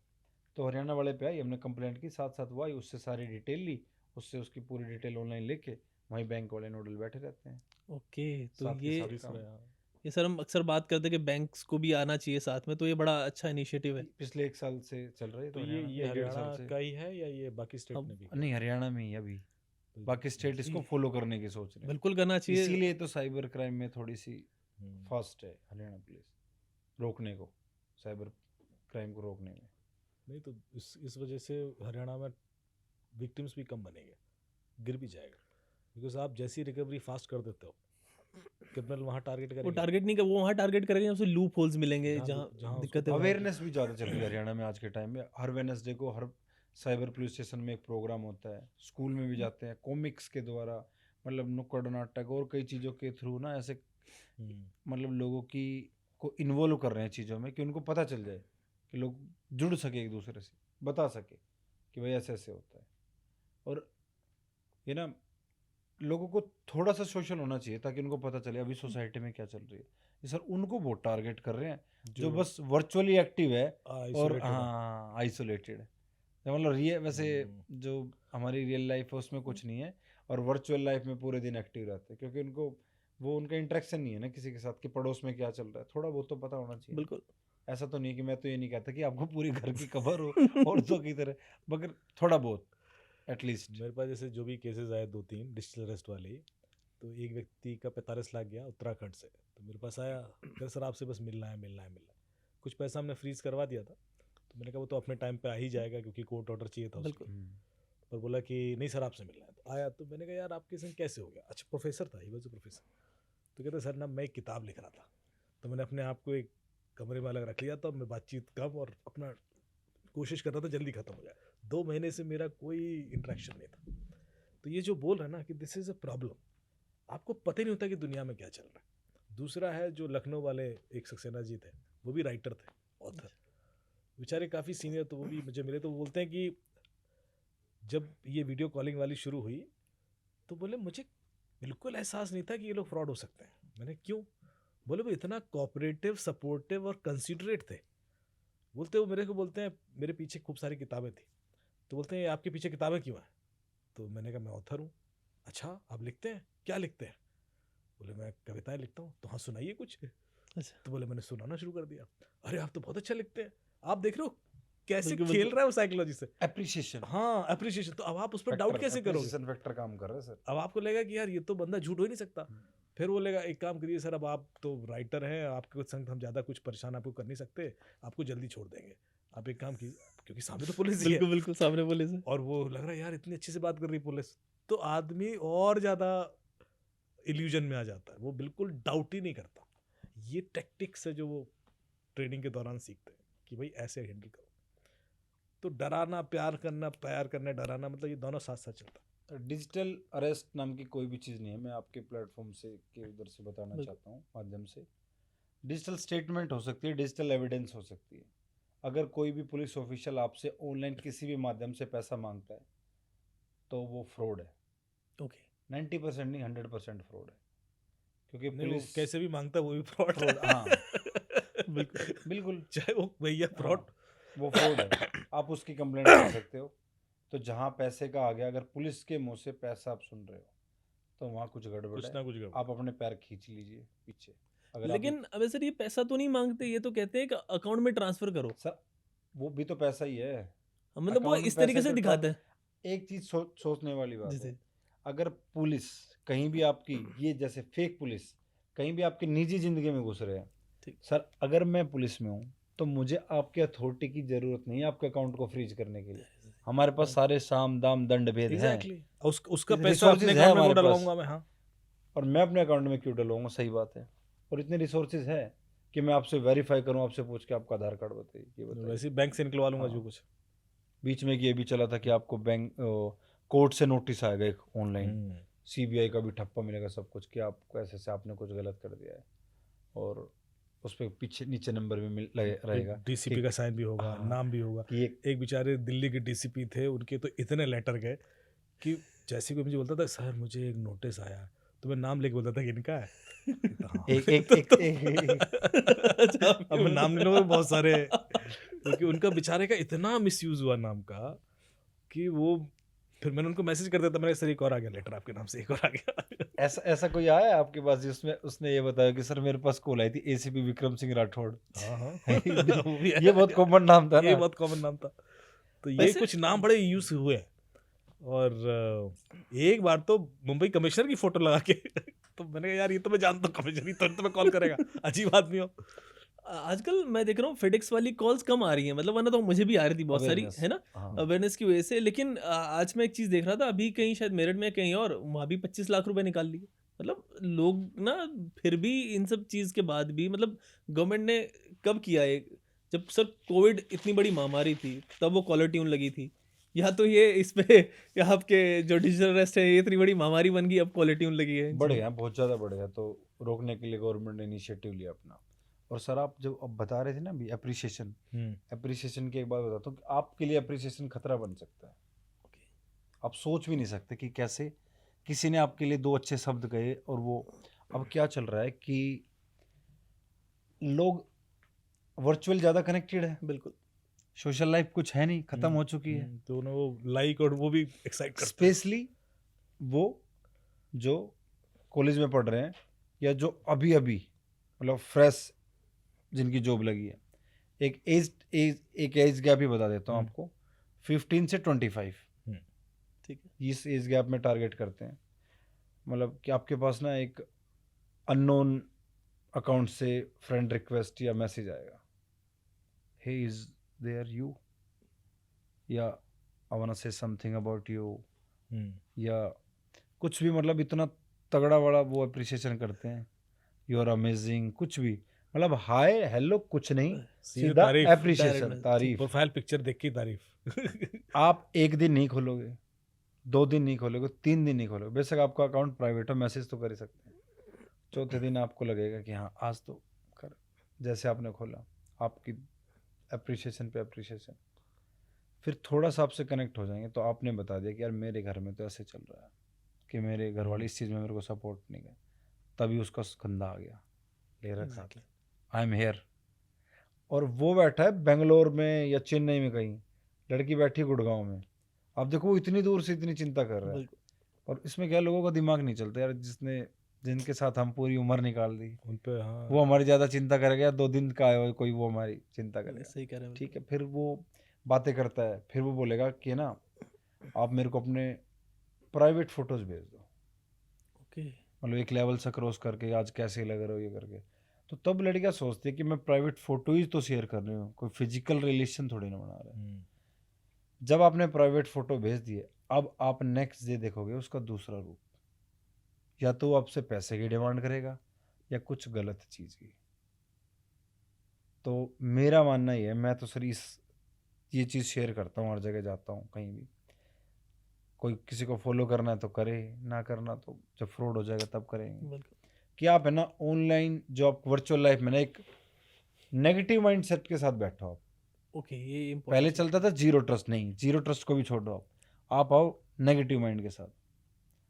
तो हरियाणा वाले पे आई, हमने कंप्लेंट की, साथ साथ वो आई, उससे सारी डिटेल ली, उससे उसकी पूरी डिटेल ऑनलाइन लेके वहीं बैंक वाले नोडल बैठे रहते हैं। ओके। तो साथ के ये साथ काम। ये सर हम अक्सर बात करते हैं कि बैंक्स को भी आना चाहिए साथ में, तो ये बड़ा अच्छा इनिशिएटिव है। पिछले 1 साल से चल रही है। तो तो ये एक डेढ़ साल हरियाणा से का ही है या ये बाकी स्टेट अब ने भी किया? नहीं, हरियाणा में ही अभी, बाकी स्टेट इसको फॉलो करने की सोच रहे हैं। बिल्कुल करना चाहिए। इसीलिए तो साइबर क्राइम में थोड़ी सी फास्ट है हरियाणा पुलिस रोकने को, साइबर क्राइम को रोकने में। नहीं तो इस वजह से हरियाणा में विक्टिम्स भी कम बनेंगे, गिर भी जाएगा, बिकॉज आप जैसी रिकवरी फास्ट कर देते हो क्रिमिनल वहाँ टारगेट वो करेंगे। टारगेट नहीं कर, वो वहाँ टारगेट करेंगे, उसे लूप होल्स मिलेंगे जहाँ जहाँ उसको दिक्कतें हो। अवेयरनेस भी ज़्यादा चल रही है हरियाणा में आज के टाइम में। हर वेडनेसडे को हर साइबर पुलिस स्टेशन में एक प्रोग्राम होता है, स्कूल में भी जाते हैं, कॉमिक्स के द्वारा, मतलब नुक्कड़ नाटक और कई चीज़ों के थ्रू ना ऐसे मतलब लोगों की को इन्वॉल्व कर रहे हैं चीज़ों में, कि उनको पता चल जाए, कि लोग जुड़ सके एक दूसरे से, बता सके कि भाई ऐसे ऐसे होता है। और ये ना लोगों को थोड़ा सा सोशल होना चाहिए ताकि उनको पता चले अभी सोसाइटी में क्या चल रही है। ये सर उनको बहुत टारगेट कर रहे हैं जो बस वर्चुअली एक्टिव है और हाँ आइसोलेटेड है, मतलब वैसे जो हमारी रियल लाइफ है उसमें कुछ नहीं है, और वर्चुअल लाइफ में पूरे दिन एक्टिव रहते हैं, क्योंकि उनको वो उनका इंटरेक्शन नहीं है ना किसी के साथ कि पड़ोस में क्या चल रहा है। थोड़ा बहुत तो पता होना चाहिए। बिल्कुल। ऐसा तो नहीं कि मैं तो ये नहीं कहता कि आपको पूरी घर की खबर हो औरतों की तरह, मगर थोड़ा बहुत एटलीस्ट। मेरे पास जैसे जो भी केसेस आए 2-3 डिजिटल अरेस्ट वाले, तो एक व्यक्ति का 45 लाख गया उत्तराखंड से, तो मेरे पास आया, फिर सर आपसे बस मिलना है। कुछ पैसा हमने फ्रीज करवा दिया था, तो मैंने कहा वो तो अपने टाइम पे आ ही जाएगा क्योंकि कोर्ट ऑर्डर चाहिए था उसको। पर बोला कि नहीं सर आपसे मिलना है, तो आया, तो मैंने कहा यार आपके संग कैसे हो गया? अच्छा प्रोफेसर था, ही वाज अ प्रोफेसर। तो कहते सर ना मैं एक किताब लिख रहा था, तो मैंने अपने आप को एक कमरे में अलग रख लिया था, मैं बातचीत कम और अपना कोशिश कर रहा था जल्दी खत्म हो जाए। 2 महीने से मेरा कोई इंटरेक्शन नहीं था। तो ये जो बोल रहा है ना कि दिस इज़ अ प्रॉब्लम, आपको पता ही नहीं होता कि दुनिया में क्या चल रहा है। दूसरा है जो लखनऊ वाले एक सक्सेना जी थे, वो भी राइटर थे, ऑथर, बेचारे काफ़ी सीनियर, तो वो भी मुझे मिले, तो बोलते हैं कि जब ये वीडियो कॉलिंग वाली शुरू हुई तो बोले मुझे बिल्कुल एहसास नहीं था कि ये लोग फ्रॉड हो सकते हैं। मैंने क्यों? बोले वो इतना कोऑपरेटिव, सपोर्टिव और कंसिडरेट थे। बोलते वो मेरे को बोलते हैं मेरे पीछे खूब सारी किताबें थी, तो बोलते हैं आपके पीछे किताबें क्यों हैं? तो मैंने कहा मैं ऑथर हूँ। अच्छा आप लिखते हैं? क्या लिखते हैं? बोले मैं कविताएं लिखता हूँ। तो हाँ सुनाइए कुछ। अच्छा। तो बोले मैंने सुनाना शुरू कर दिया। अरे आप तो बहुत अच्छा लिखते हैं। आप देख रहे हो कैसे बिल्कुल, खेल बिल्कुल। रहा है वो साइकोलॉजी से। एप्रिसिएशन, हाँ एप्रिसिएशन। तो अब आप उस पर डाउट कैसे करोगे? एप्रिसिएशन फैक्टर काम कर रहा है सर। अब आपको लगेगा कि यार ये तो बंदा झूठ हो ही नहीं सकता। फिर वो लेगा एक काम करिए सर, अब आप तो राइटर हैं, आपके संग हम ज़्यादा कुछ परेशान आपको कर नहीं सकते, आपको जल्दी छोड़ देंगे। आप एक काम कीजिए, क्योंकि सामने तो पुलिस ही है, बिल्कुल बिल्कुल सामने पुलिस है। और वो लग रहा है यार इतनी अच्छी से बात कर रही पुलिस, तो आदमी और ज़्यादा इल्यूजन में आ जाता है, वो बिल्कुल डाउट ही नहीं करता। ये टेक्टिक्स है जो वो ट्रेनिंग के दौरान सीखते हैं कि भाई ऐसे हैंडल करो। तो डराना, प्यार करना, डराना, मतलब ये दोनों साथ साथ चलता है। डिजिटल अरेस्ट नाम की कोई भी चीज़ नहीं है। मैं आपके प्लेटफॉर्म से के उधर से बताना बिल्कुल। चाहता हूँ माध्यम से। डिजिटल स्टेटमेंट हो सकती है, डिजिटल एविडेंस हो सकती है। अगर कोई भी पुलिस ऑफिशियल आपसे ऑनलाइन किसी भी माध्यम से पैसा मांगता है तो वो फ्रॉड है। ओके। 90% नहीं 100% फ्रॉड है, क्योंकि नहीं वो पुलिस कैसे भी मांगता है वो भी फ्रॉड फ्रॉड, हाँ बिल्कुल। बिल्कुल चाहे वो भैया फ्रॉड, वो फ्रॉड है। आप उसकी कंप्लेंट कर सकते हो। तो जहाँ पैसे का आ गया, अगर पुलिस के मुंह से पैसा आप सुन रहे हो तो वहाँ कुछ गड़बड़ कुछ है। ना कुछ गड़बड़। आप अपने पैर खींच लीजिए पीछे। अगर आप लेकिन अब सर ये पैसा तो नहीं मांगते, ये तो कहते हैं कि अकाउंट में ट्रांसफर करो। सर वो भी तो पैसा ही है। मतलब वो अकाउंट में इस तरीके पैसे से तो दिखाते हैं। एक चीज सोचने वाली बात जी, है। जी। अगर पुलिस कहीं भी आपकी, ये जैसे फेक पुलिस कहीं भी आपकी निजी जिंदगी में घुस रहे हैं, ठीक। सर अगर मैं पुलिस में हूँ तो मुझे आपके अथॉरिटी की जरूरत नहीं है आपके अकाउंट को फ्रीज करने के लिए। हमारे पास सारे साम दाम दंड भेद हैं, एग्जैक्टली, उसका इतने पैसा resources अपने है अकाउंट में हमारे डलवाऊंगा पास। मैं। हाँ और मैं अपने अकाउंट में क्यों डलवाऊंगा? सही बात है। और इतने रिसोर्सेज है कि मैं आपसे वेरीफाई करूं, आपसे पूछ के आपका आधार कार्ड बताइए, ये बताइए। वैसे बैंक से निकलवा लूंगा हाँ। जो कुछ। बीच में ये भी चला था कि आपको बैंक कोर्ट से नोटिस आएगा एक ऑनलाइन, सीबीआई का भी ठप्पा मिलेगा सब कुछ कि आपको ऐसे से आपने कुछ गलत कर दिया है, और उस पर पीछे नीचे नंबर भी रहेगा, डीसीपी का साइन भी होगा, हाँ, नाम भी होगा। कि एक बेचारे दिल्ली के डीसीपी थे, उनके तो इतने लेटर गए कि जैसे कोई मुझे बोलता था सर मुझे एक नोटिस आया, तो मैं नाम लेके बोलता था कि इनका है। अब मैं नाम नहीं लूंगा, बहुत सारे, क्योंकि उनका बेचारे का इतना मिसयूज हुआ नाम का कि वो, फिर मैंने उनको मैसेज कर दिया था, मैंने सर एक और आ गया लेटर आपके नाम से, एक और आ गया। ऐसा कोई आया है आपके पास जिसमें उसने ये बताया कि सर मेरे पास कॉल आई थी एसीपी विक्रम सिंह राठौड़? ये बहुत कॉमन नाम था ना। ये बहुत कॉमन नाम था। तो ये कुछ नाम बड़े यूज हुए हैं। और एक बार तो मुंबई कमिश्नर की फोटो लगा के तो मैंने कहा यार ये तो मैं जानता हूँ कमिश्नर, तो मैं कॉल करेगा, अजीब आदमी हो। आजकल मैं देख रहा हूँ फेडेक्स वाली कॉल्स कम आ रही हैं, मतलब वरना तो मुझे भी आ रही थी बहुत सारी, Awareness, है ना, हाँ। अवेयरनेस की वजह से। लेकिन आज मैं एक चीज़ देख रहा था, अभी कहीं शायद मेरठ में कहीं और वहाँ भी 25 लाख रुपए निकाल लिए। मतलब लोग ना, फिर भी इन सब चीज़ के बाद भी, मतलब गवर्नमेंट ने कब किया है, जब सर कोविड इतनी बड़ी महामारी थी तब वो कॉलर ट्यून लगी थी, या तो ये इस पे या आपके जो डिजिटल अरेस्ट है ये इतनी बड़ी महामारी बन गई, अब कॉलर ट्यून लगी है इन बढ़े चीज़ों हैं, बहुत ज़्यादा बढ़े हैं, तो रोकने के लिए गवर्नमेंट ने इनिशिएटिव लिया अपना। और सर आप जो अब बता रहे थे ना अभी अप्रिसिएशन, अप्रिसिएशन की एक बात बताता हूँ कि आपके लिए अप्रिसिएशन खतरा बन सकता है। आप सोच भी नहीं सकते कि कैसे किसी ने आपके लिए दो अच्छे शब्द कहे, और वो अब क्या चल रहा है कि लोग वर्चुअल ज़्यादा कनेक्टेड है, बिल्कुल। सोशल लाइफ कुछ है नहीं, खत्म हो चुकी है। तो उन्हें वो लाइक और वो भी एक्साइट करते हैं। स्पेशली वो जो कॉलेज में पढ़ रहे हैं, या जो अभी अभी मतलब फ्रेश जिनकी जॉब लगी है। एक एज गैप ही बता देता हूँ आपको, 15 से 25, ठीक है। इस एज गैप में टारगेट करते हैं। मतलब कि आपके पास ना एक अननोन अकाउंट से फ्रेंड रिक्वेस्ट या मैसेज आएगा, हे इज देयर यू, या I want to say something about you, या कुछ भी, मतलब इतना तगड़ा बड़ा वो अप्रिसिएशन करते हैं, यू आर अमेजिंग, कुछ भी, मतलब हाय हेलो कुछ नहीं, सीधे सीधा तारीफ, एप्रिसिएशन, direct तारीफ। प्रोफाइल पिक्चर देख के तारीफ। आप एक दिन नहीं खोलोगे, 2 दिन नहीं खोलोगे, 3 दिन नहीं खोलोगे, बेशक आपका अकाउंट प्राइवेट हो, मैसेज तो कर ही सकते हैं। चौथे दिन आपको लगेगा कि हाँ आज तो कर, जैसे आपने खोला आपकी अप्रिसिएशन पे अप्रिसिएशन। फिर थोड़ा सा आपसे कनेक्ट हो जाएंगे तो आपने बता दिया कि यार मेरे घर में तो ऐसे चल रहा है कि मेरे घर वाले इस चीज़ में मेरे को सपोर्ट नहीं कर, तभी उसका कंधा आ गया, ले रखा, आई एम हेयर। और वो बैठा है बेंगलोर में या चेन्नई में कहीं, लड़की बैठी गुड़गांव में, अब देखो वो इतनी दूर से इतनी चिंता कर रहा है। और इसमें क्या, लोगों का दिमाग नहीं चलता यार, जिनके साथ हम पूरी उम्र निकाल दी उन पे हाँ, वो हमारी ज़्यादा चिंता करेगा, 2 दिन का है कोई वो हमारी चिंता करेगा। सही कह रहे हैं। ठीक है, फिर वो बातें करता है, फिर वो बोलेगा कि ना आप मेरे को अपने प्राइवेट फोटोज भेज दो, ओके। मतलब एक लेवल से क्रॉस करके, आज कैसे लग रहे हो ये करके। तो तब लड़कियां सोचती है कि मैं प्राइवेट फोटो ही तो शेयर कर रही हूँ, कोई फिजिकल रिलेशन थोड़ी ना बना रहा है। जब आपने प्राइवेट फोटो भेज दिए, अब आप नेक्स्ट डे देखोगे उसका दूसरा रूप, या तो वो आपसे पैसे की डिमांड करेगा या कुछ गलत चीज़ की। तो मेरा मानना ये है, मैं तो सर ये चीज़ शेयर करता हूँ हर जगह जाता हूँ, कहीं भी कोई किसी को फॉलो करना है तो करे, ना करना तो जब फ्रॉड हो जाएगा तब करेंगे। कि आप है ना ऑनलाइन जो आप वर्चुअल लाइफ में ना एक नेगेटिव माइंडसेट के साथ बैठो आप। ओके, ये important पहले चीज़ चलता था जीरो ट्रस्ट, नहीं, जीरो ट्रस्ट को भी छोड़ो, आप आओ नेगेटिव माइंड के साथ।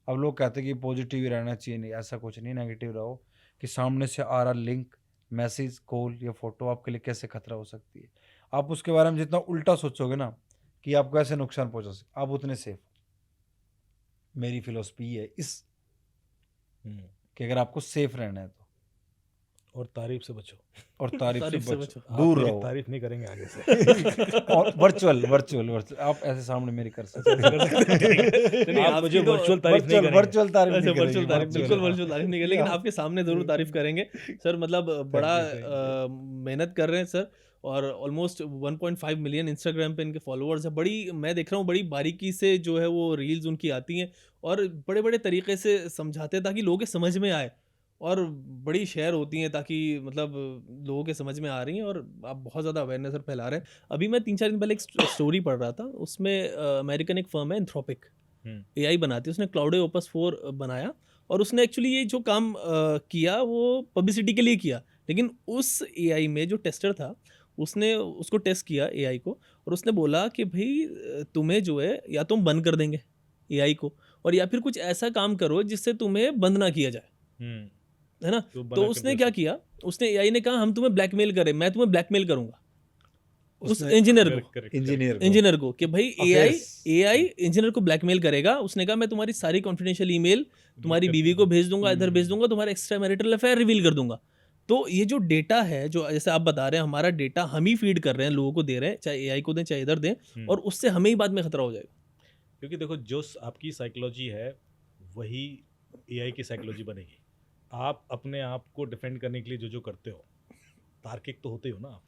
अब लोग कहते हैं कि पॉजिटिव ही रहना चाहिए, नहीं, ऐसा कुछ नहीं, नेगेटिव रहो कि सामने से आ रहा लिंक, मैसेज, कॉल या फोटो आपके लिए कैसे खतरा हो सकती है। आप उसके बारे में जितना उल्टा सोचोगे ना कि आपको ऐसे नुकसान पहुंचा सकते, आप उतने सेफ। मेरी फिलोसफी है इस कि अगर आपको सेफ रहना है तो, और तारीफ से बचो, और तारीफ से से बचो, आप दूर मेरी रहो। तारीफ नहीं करेंगे आगे से। और वर्चुअल आप ऐसे सामने मेरी कर सकते नहीं, आप आपकी मुझे तो वर्चुअल तारीफ नहीं करेंगे। वर्चुअल तारीफ अच्छा, नहीं वर्चुअल करेंगे, तारीफ, बिल्कुल हाँ। वर्चुअल तारीफ नहीं करेंगे, लेकिन आपके सामने जरूर तारीफ करेंगे सर। मतलब बड़ा मेहनत कर रहे हैं सर, और ऑलमोस्ट 1.5 मिलियन इंस्टाग्राम पे इनके फॉलोअर्स है। बड़ी, मैं देख रहा हूँ बड़ी बारीकी से जो है वो रील्स उनकी आती हैं, और बड़े बड़े तरीके से समझाते हैं ताकि लोगों के समझ में आए, और बड़ी शेयर होती हैं ताकि मतलब लोगों के समझ में आ रही हैं, और आप बहुत ज़्यादा अवेयरनेस सर फैला रहे हैं। अभी मैं 3-4 दिन पहले एक स्टोरी पढ़ रहा था, उसमें अमेरिकन एक फर्म है एंथ्रोपिक, AI बनाती है, उसने क्लाउडे ओपस 4 बनाया, और उसने एक्चुअली ये जो काम किया वो पब्लिसिटी के लिए किया, लेकिन उस AI में जो टेस्टर था उसने उसको टेस्ट किया AI को, और उसने बोला कि भाई तुम्हें जो है या तुम बंद कर देंगे AI को, और या फिर कुछ ऐसा काम करो जिससे तुम्हें बंद ना किया जाए, है ना। तो उसने क्या किया, उसने AI ने कहा हम तुम्हें ब्लैकमेल करें, मैं तुम्हें ब्लैकमेल करूंगा उस इंजीनियर को कि भाई AI इंजीनियर को ब्लैकमेल करेगा। उसने कहा मैं तुम्हारी सारी कॉन्फिडेंशियल ईमेल तुम्हारी बीवी को भेज दूंगा, इधर भेज दूंगा, तुम्हारा एक्स्ट्रा मैरिटल अफेयर रिवील कर दूंगा। तो ये जो डेटा है, जो जैसे आप बता रहे हैं, हमारा डेटा हम ही फीड कर रहे हैं, लोगों को दे रहे हैं, चाहे AI को दें चाहे इधर दें, और उससे हमें ही बाद में खतरा हो जाएगा। क्योंकि देखो जो आपकी साइकोलॉजी है वही AI की साइकोलॉजी बनेगी। आप अपने आप को डिफेंड करने के लिए जो जो करते हो तार्किक तो होते हो ना आप,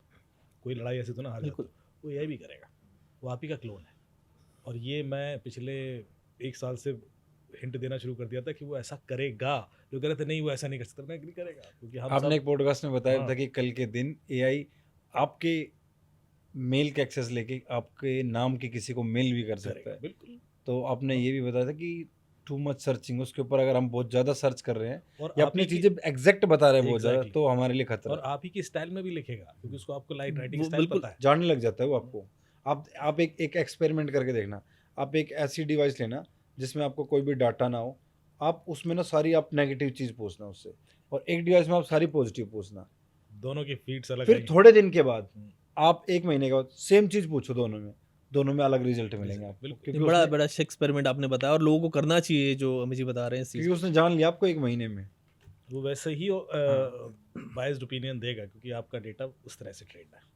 कोई लड़ाई ऐसे तो ना हार जाते बिल्कुल। हो, वो AI भी करेगा, वो आप ही का क्लोन है। और ये मैं पिछले 1 साल से हिंट देना शुरू कर दिया था कि वो ऐसा करेगा। लोग कह रहे थे नहीं वो ऐसा नहीं कर सकता, मैं नहीं करेगा क्योंकि हम आपने सब एक पॉडकास्ट में बताया हाँ। था कि कल के दिन एआई आपके मेल का एक्सेस लेके आपके नाम के किसी को मेल भी कर सकता करेगा, है। बिल्कुल। तो आपने ये भी बताया था कि टू मच सर्चिंग, उसके ऊपर अगर हम बहुत ज़्यादा सर्च कर रहे हैं और या आप अपनी ही की चीज़ें एग्जैक्ट बता रहे हैं बहुत ज़्यादा, Exactly. तो हमारे लिए खतरा और है। आप ही की स्टाइल में भी लिखेगा क्योंकि उसको आपको राइटिंग वो स्टाइल बिल्कुल पता है। जानने लग जाता है वो आपको। आप एक एक्सपेरिमेंट करके देखना। आप एक ऐसी डिवाइस लेना जिसमें आपको कोई भी डाटा ना हो, आप उसमें ना सारी आप नेगेटिव चीज़ पूछना उससे, और एक डिवाइस में आप सारी पॉजिटिव पूछना। दोनों की फीड्स अलग फिर आएंगी। थोड़े दिन के बाद हम्म, आप 1 महीने के बाद सेम चीज़ पूछो दोनों में अलग रिजल्ट मिलेंगे आपको, बिल्कुल। क्योंकि बड़ा उसने बड़ा अच्छा एक्सपेरिमेंट आपने बताया और लोगों को करना चाहिए जो अमित जी बता रहे हैं इस चीज़ क्योंकि उसने जान लिया आपको 1 महीने में। वो वैसे ही हाँ। बायस्ड ओपिनियन देगा क्योंकि आपका डेटा उस तरह से ट्रेंड है।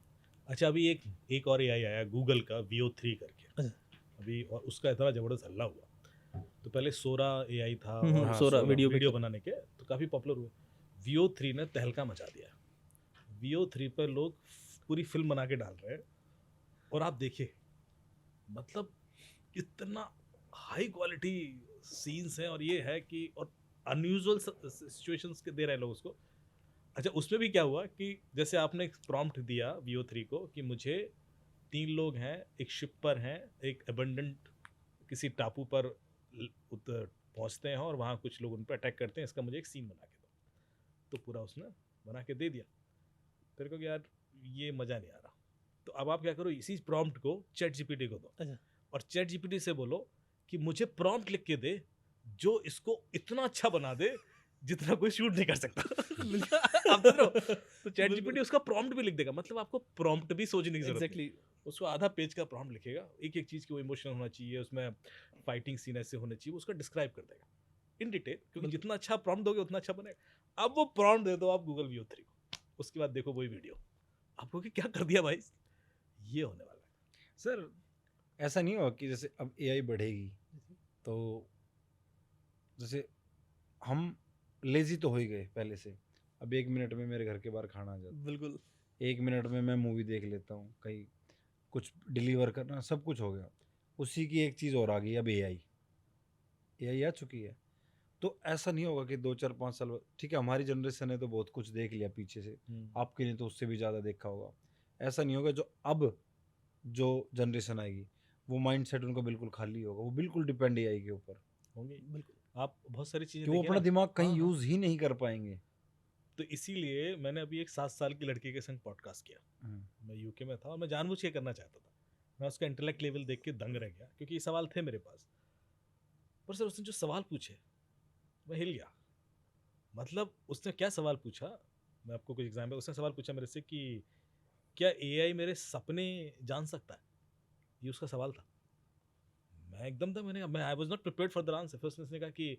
अच्छा, अभी एक और AI आया गूगल का VO3 करके, अच्छा। अभी, और उसका इतना ज़बरदस्त हल्ला हुआ। तो पहले सोरा AI था और हाँ, सोरा सोरा। वीडियो वीडियो बनाने के तो काफ़ी पॉपुलर हुए। VO3 ने तहलका मचा दिया। VO3 पर लोग पूरी फिल्म बना के डाल रहे हैं और आप देखिए, मतलब इतना हाई क्वालिटी सीन्स हैं और ये है कि और अनयूजुअल सिचुएशंस के दे रहे हैं लोग उसको। अच्छा, उसमें भी क्या हुआ कि जैसे आपने एक प्रॉम्प्ट दिया VO3 को कि मुझे 3 लोग हैं, एक शिप पर हैं, एक अबंडेंट किसी टापू पर पहुंचते हैं और वहाँ कुछ लोग उन पर अटैक करते हैं, इसका मुझे एक सीन बना के दो। तो पूरा उसने बना के दे दिया। फिर को यार ये मज़ा नहीं आ रहा, तो अब आप क्या करो, इसी प्रॉम्प्ट को ChatGPT को दो अच्छा। और और ChatGPT से बोलो कि मुझे प्रॉम्प्ट लिख के दे जो इसको इतना अच्छा बना दे जितना कोई शूट नहीं कर सकता। आप देख रहे हो? तो ChatGPT उसका प्रॉम्प्ट भी लिख देगा, मतलब आपको प्रॉम्प्ट भी सोचने की जरूरत नहीं। एग्जैक्टली उसको आधा पेज का प्रॉम्प्ट लिखेगा, एक एक चीज़ की वो इमोशनल होना चाहिए, उसमें फाइटिंग सीन ऐसे होने चाहिए, उसका डिस्क्राइब कर देगा इन डिटेल, क्योंकि जितना अच्छा प्रॉम्प्ट दोगे उतना अच्छा बनेगा। अब वो प्रॉम्प्ट दे दो आप गूगल VO3 को, उसके बाद देखो वही वीडियो, आपको कि क्या कर दिया भाई, ये होने वाला है। सर ऐसा नहीं होगा कि जैसे अब एआई बढ़ेगी तो जैसे हम लेजी तो हो ही गए पहले से, अब 1 मिनट में मेरे घर के बाहर खाना आ जाता बिल्कुल। है, 1 मिनट में मैं मूवी देख लेता हूँ, कहीं कुछ डिलीवर करना सब कुछ हो गया। उसी की एक चीज़ और आ गई, अब एआई आ चुकी है। तो ऐसा नहीं होगा कि 2 4 5 साल ठीक है, हमारी जनरेशन ने तो बहुत कुछ देख लिया पीछे से, आपके लिए तो उससे भी ज़्यादा देखा होगा। ऐसा नहीं होगा जो जनरेशन आएगी वो माइंड सेट उनका बिल्कुल खाली होगा, वो बिल्कुल डिपेंड एआई के ऊपर, होंगे बिल्कुल। आप बहुत सारी चीज़ें कि वो देखिए अपना ना। दिमाग कहीं हाँ, हाँ। यूज़ ही नहीं कर पाएंगे। तो इसीलिए मैंने अभी एक 7 साल की लड़की के संग पॉडकास्ट किया। मैं यूके में था और मैं जानबूझ के करना चाहता था। मैं उसका इंटेलेक्ट लेवल देख के दंग रह गया क्योंकि ये सवाल थे मेरे पास। पर सर उसने जो सवाल पूछे मैं हिल गया। मतलब उसने क्या सवाल पूछा, मैं आपको कुछ एग्जाम्पल, उसने सवाल पूछा मेरे से कि क्या AI मेरे सपने जान सकता है, ये उसका सवाल था। मैं एकदम था, मैं I was not prepared for the answer. फिर उसने कहा कि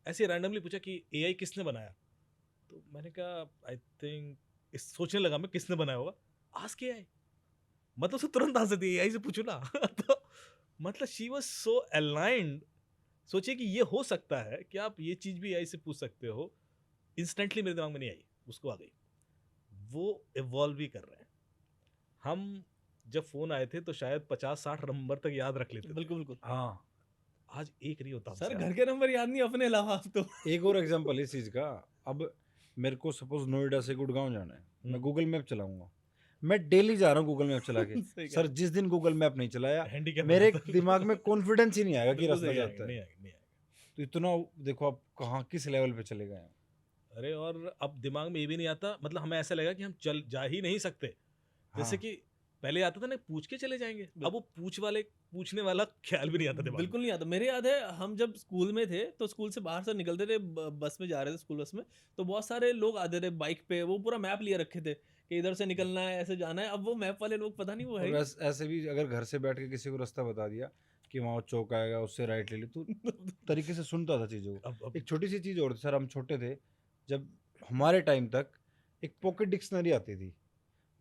ऐसे रैंडमली पूछा कि AI किसने बनाया, तो मैंने कहा आई थिंक, इस सोचने लगा मैं किसने बनाया होगा, आस्क AI। मतलब उसे तुरंत आंसर दिया, AI से पूछो ना। तो मतलब शी वाज सो अलाइंड। सोचिए कि ये हो सकता है कि आप ये चीज भी AI से पूछ सकते हो। इंस्टेंटली मेरे दिमाग में नहीं आई, उसको आ गई। वो इवॉल्व भी कर रहे हैं। हम जब फोन आए थे तो शायद 50-60 नंबर तक याद रख लेते थे, बिल्कुल बिल्कुल। हाँ, आज एक नहीं होता हमसे सर याद। घर के नंबर याद नहीं अपने अलावा आप तो। एक और एग्जांपल इस चीज़ का, अब मेरे को सपोज नोएडा से गुड़गांव जाना है, मैं गूगल मैप चलाऊंगा, मैं डेली जा रहा हूँ गूगल मैप चला के। सही कह सर रहे जिस दिन गूगल मैप नहीं चलाया हैंडीकैप मेरे हो जाता है। दिमाग में कॉन्फिडेंस ही नहीं आएगा कि बिल्कुल रास्ता नहीं जाता आएगा, है। नहीं आएगा, नहीं आएगा। तो इतना देखो आप कहाँ किस लेवल पे चले गए हैं। अरे और अब दिमाग में ये भी नहीं आता, मतलब हमें ऐसा लगा कि हम चल जा ही नहीं सकते। जैसे हाँ, कि पहले आता था ना पूछ के चले जाएंगे, अब वो पूछने वाला ख्याल भी नहीं आता दिमाग में। बिल्कुल नहीं आता। मेरे याद है हम जब स्कूल में थे तो स्कूल से बाहर से निकलते थे, बस में जा रहे थे स्कूल बस में, तो बहुत सारे लोग आते थे बाइक पे, वो पूरा मैप लिए रखे थे कि इधर से निकलना है, ऐसे जाना है। अब वो मैप वाले लोग पता नहीं वो है और ही ऐसे भी अगर घर से बैठ के किसी को रास्ता बता दिया कि वहाँ चौक आएगा उससे राइट ले ली, तो तरीके से सुनता था चीज़ों को। अब एक छोटी सी चीज़ और थी सर, हम छोटे थे जब, हमारे टाइम तक एक पॉकेट डिक्शनरी आती थी।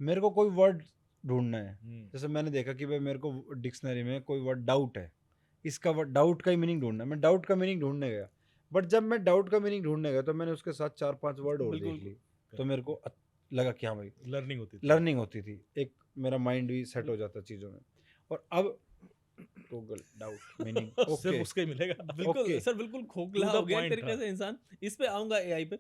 मेरे को कोई वर्ड ढूंढना है, जैसे मैंने देखा कि भाई मेरे को डिक्शनरी में कोई वर्ड डाउट है, इसका डाउट का ही मीनिंग ढूंढना है, मैं डाउट का मीनिंग ढूंढने गया। बट जब मैं डाउट का मीनिंग ढूंढने गया तो मैंने उसके साथ 4 5 वर्ड और बिल्कुल देख लिए, तो मेरे को लगा कि हाँ भाई लर्निंग होती थी। लर्निंग होती थी, एक मेरा माइंड भी सेट हो जाता चीज़ों में। और अब गूगल डाउट मीनिंग सिर्फ ओके उसका ही मिलेगा। बिल्कुल ओके सर, बिल्कुल खोखला To the हो गया एक point तरीके था। से इंसान। इस पे आऊंगा एआई पे।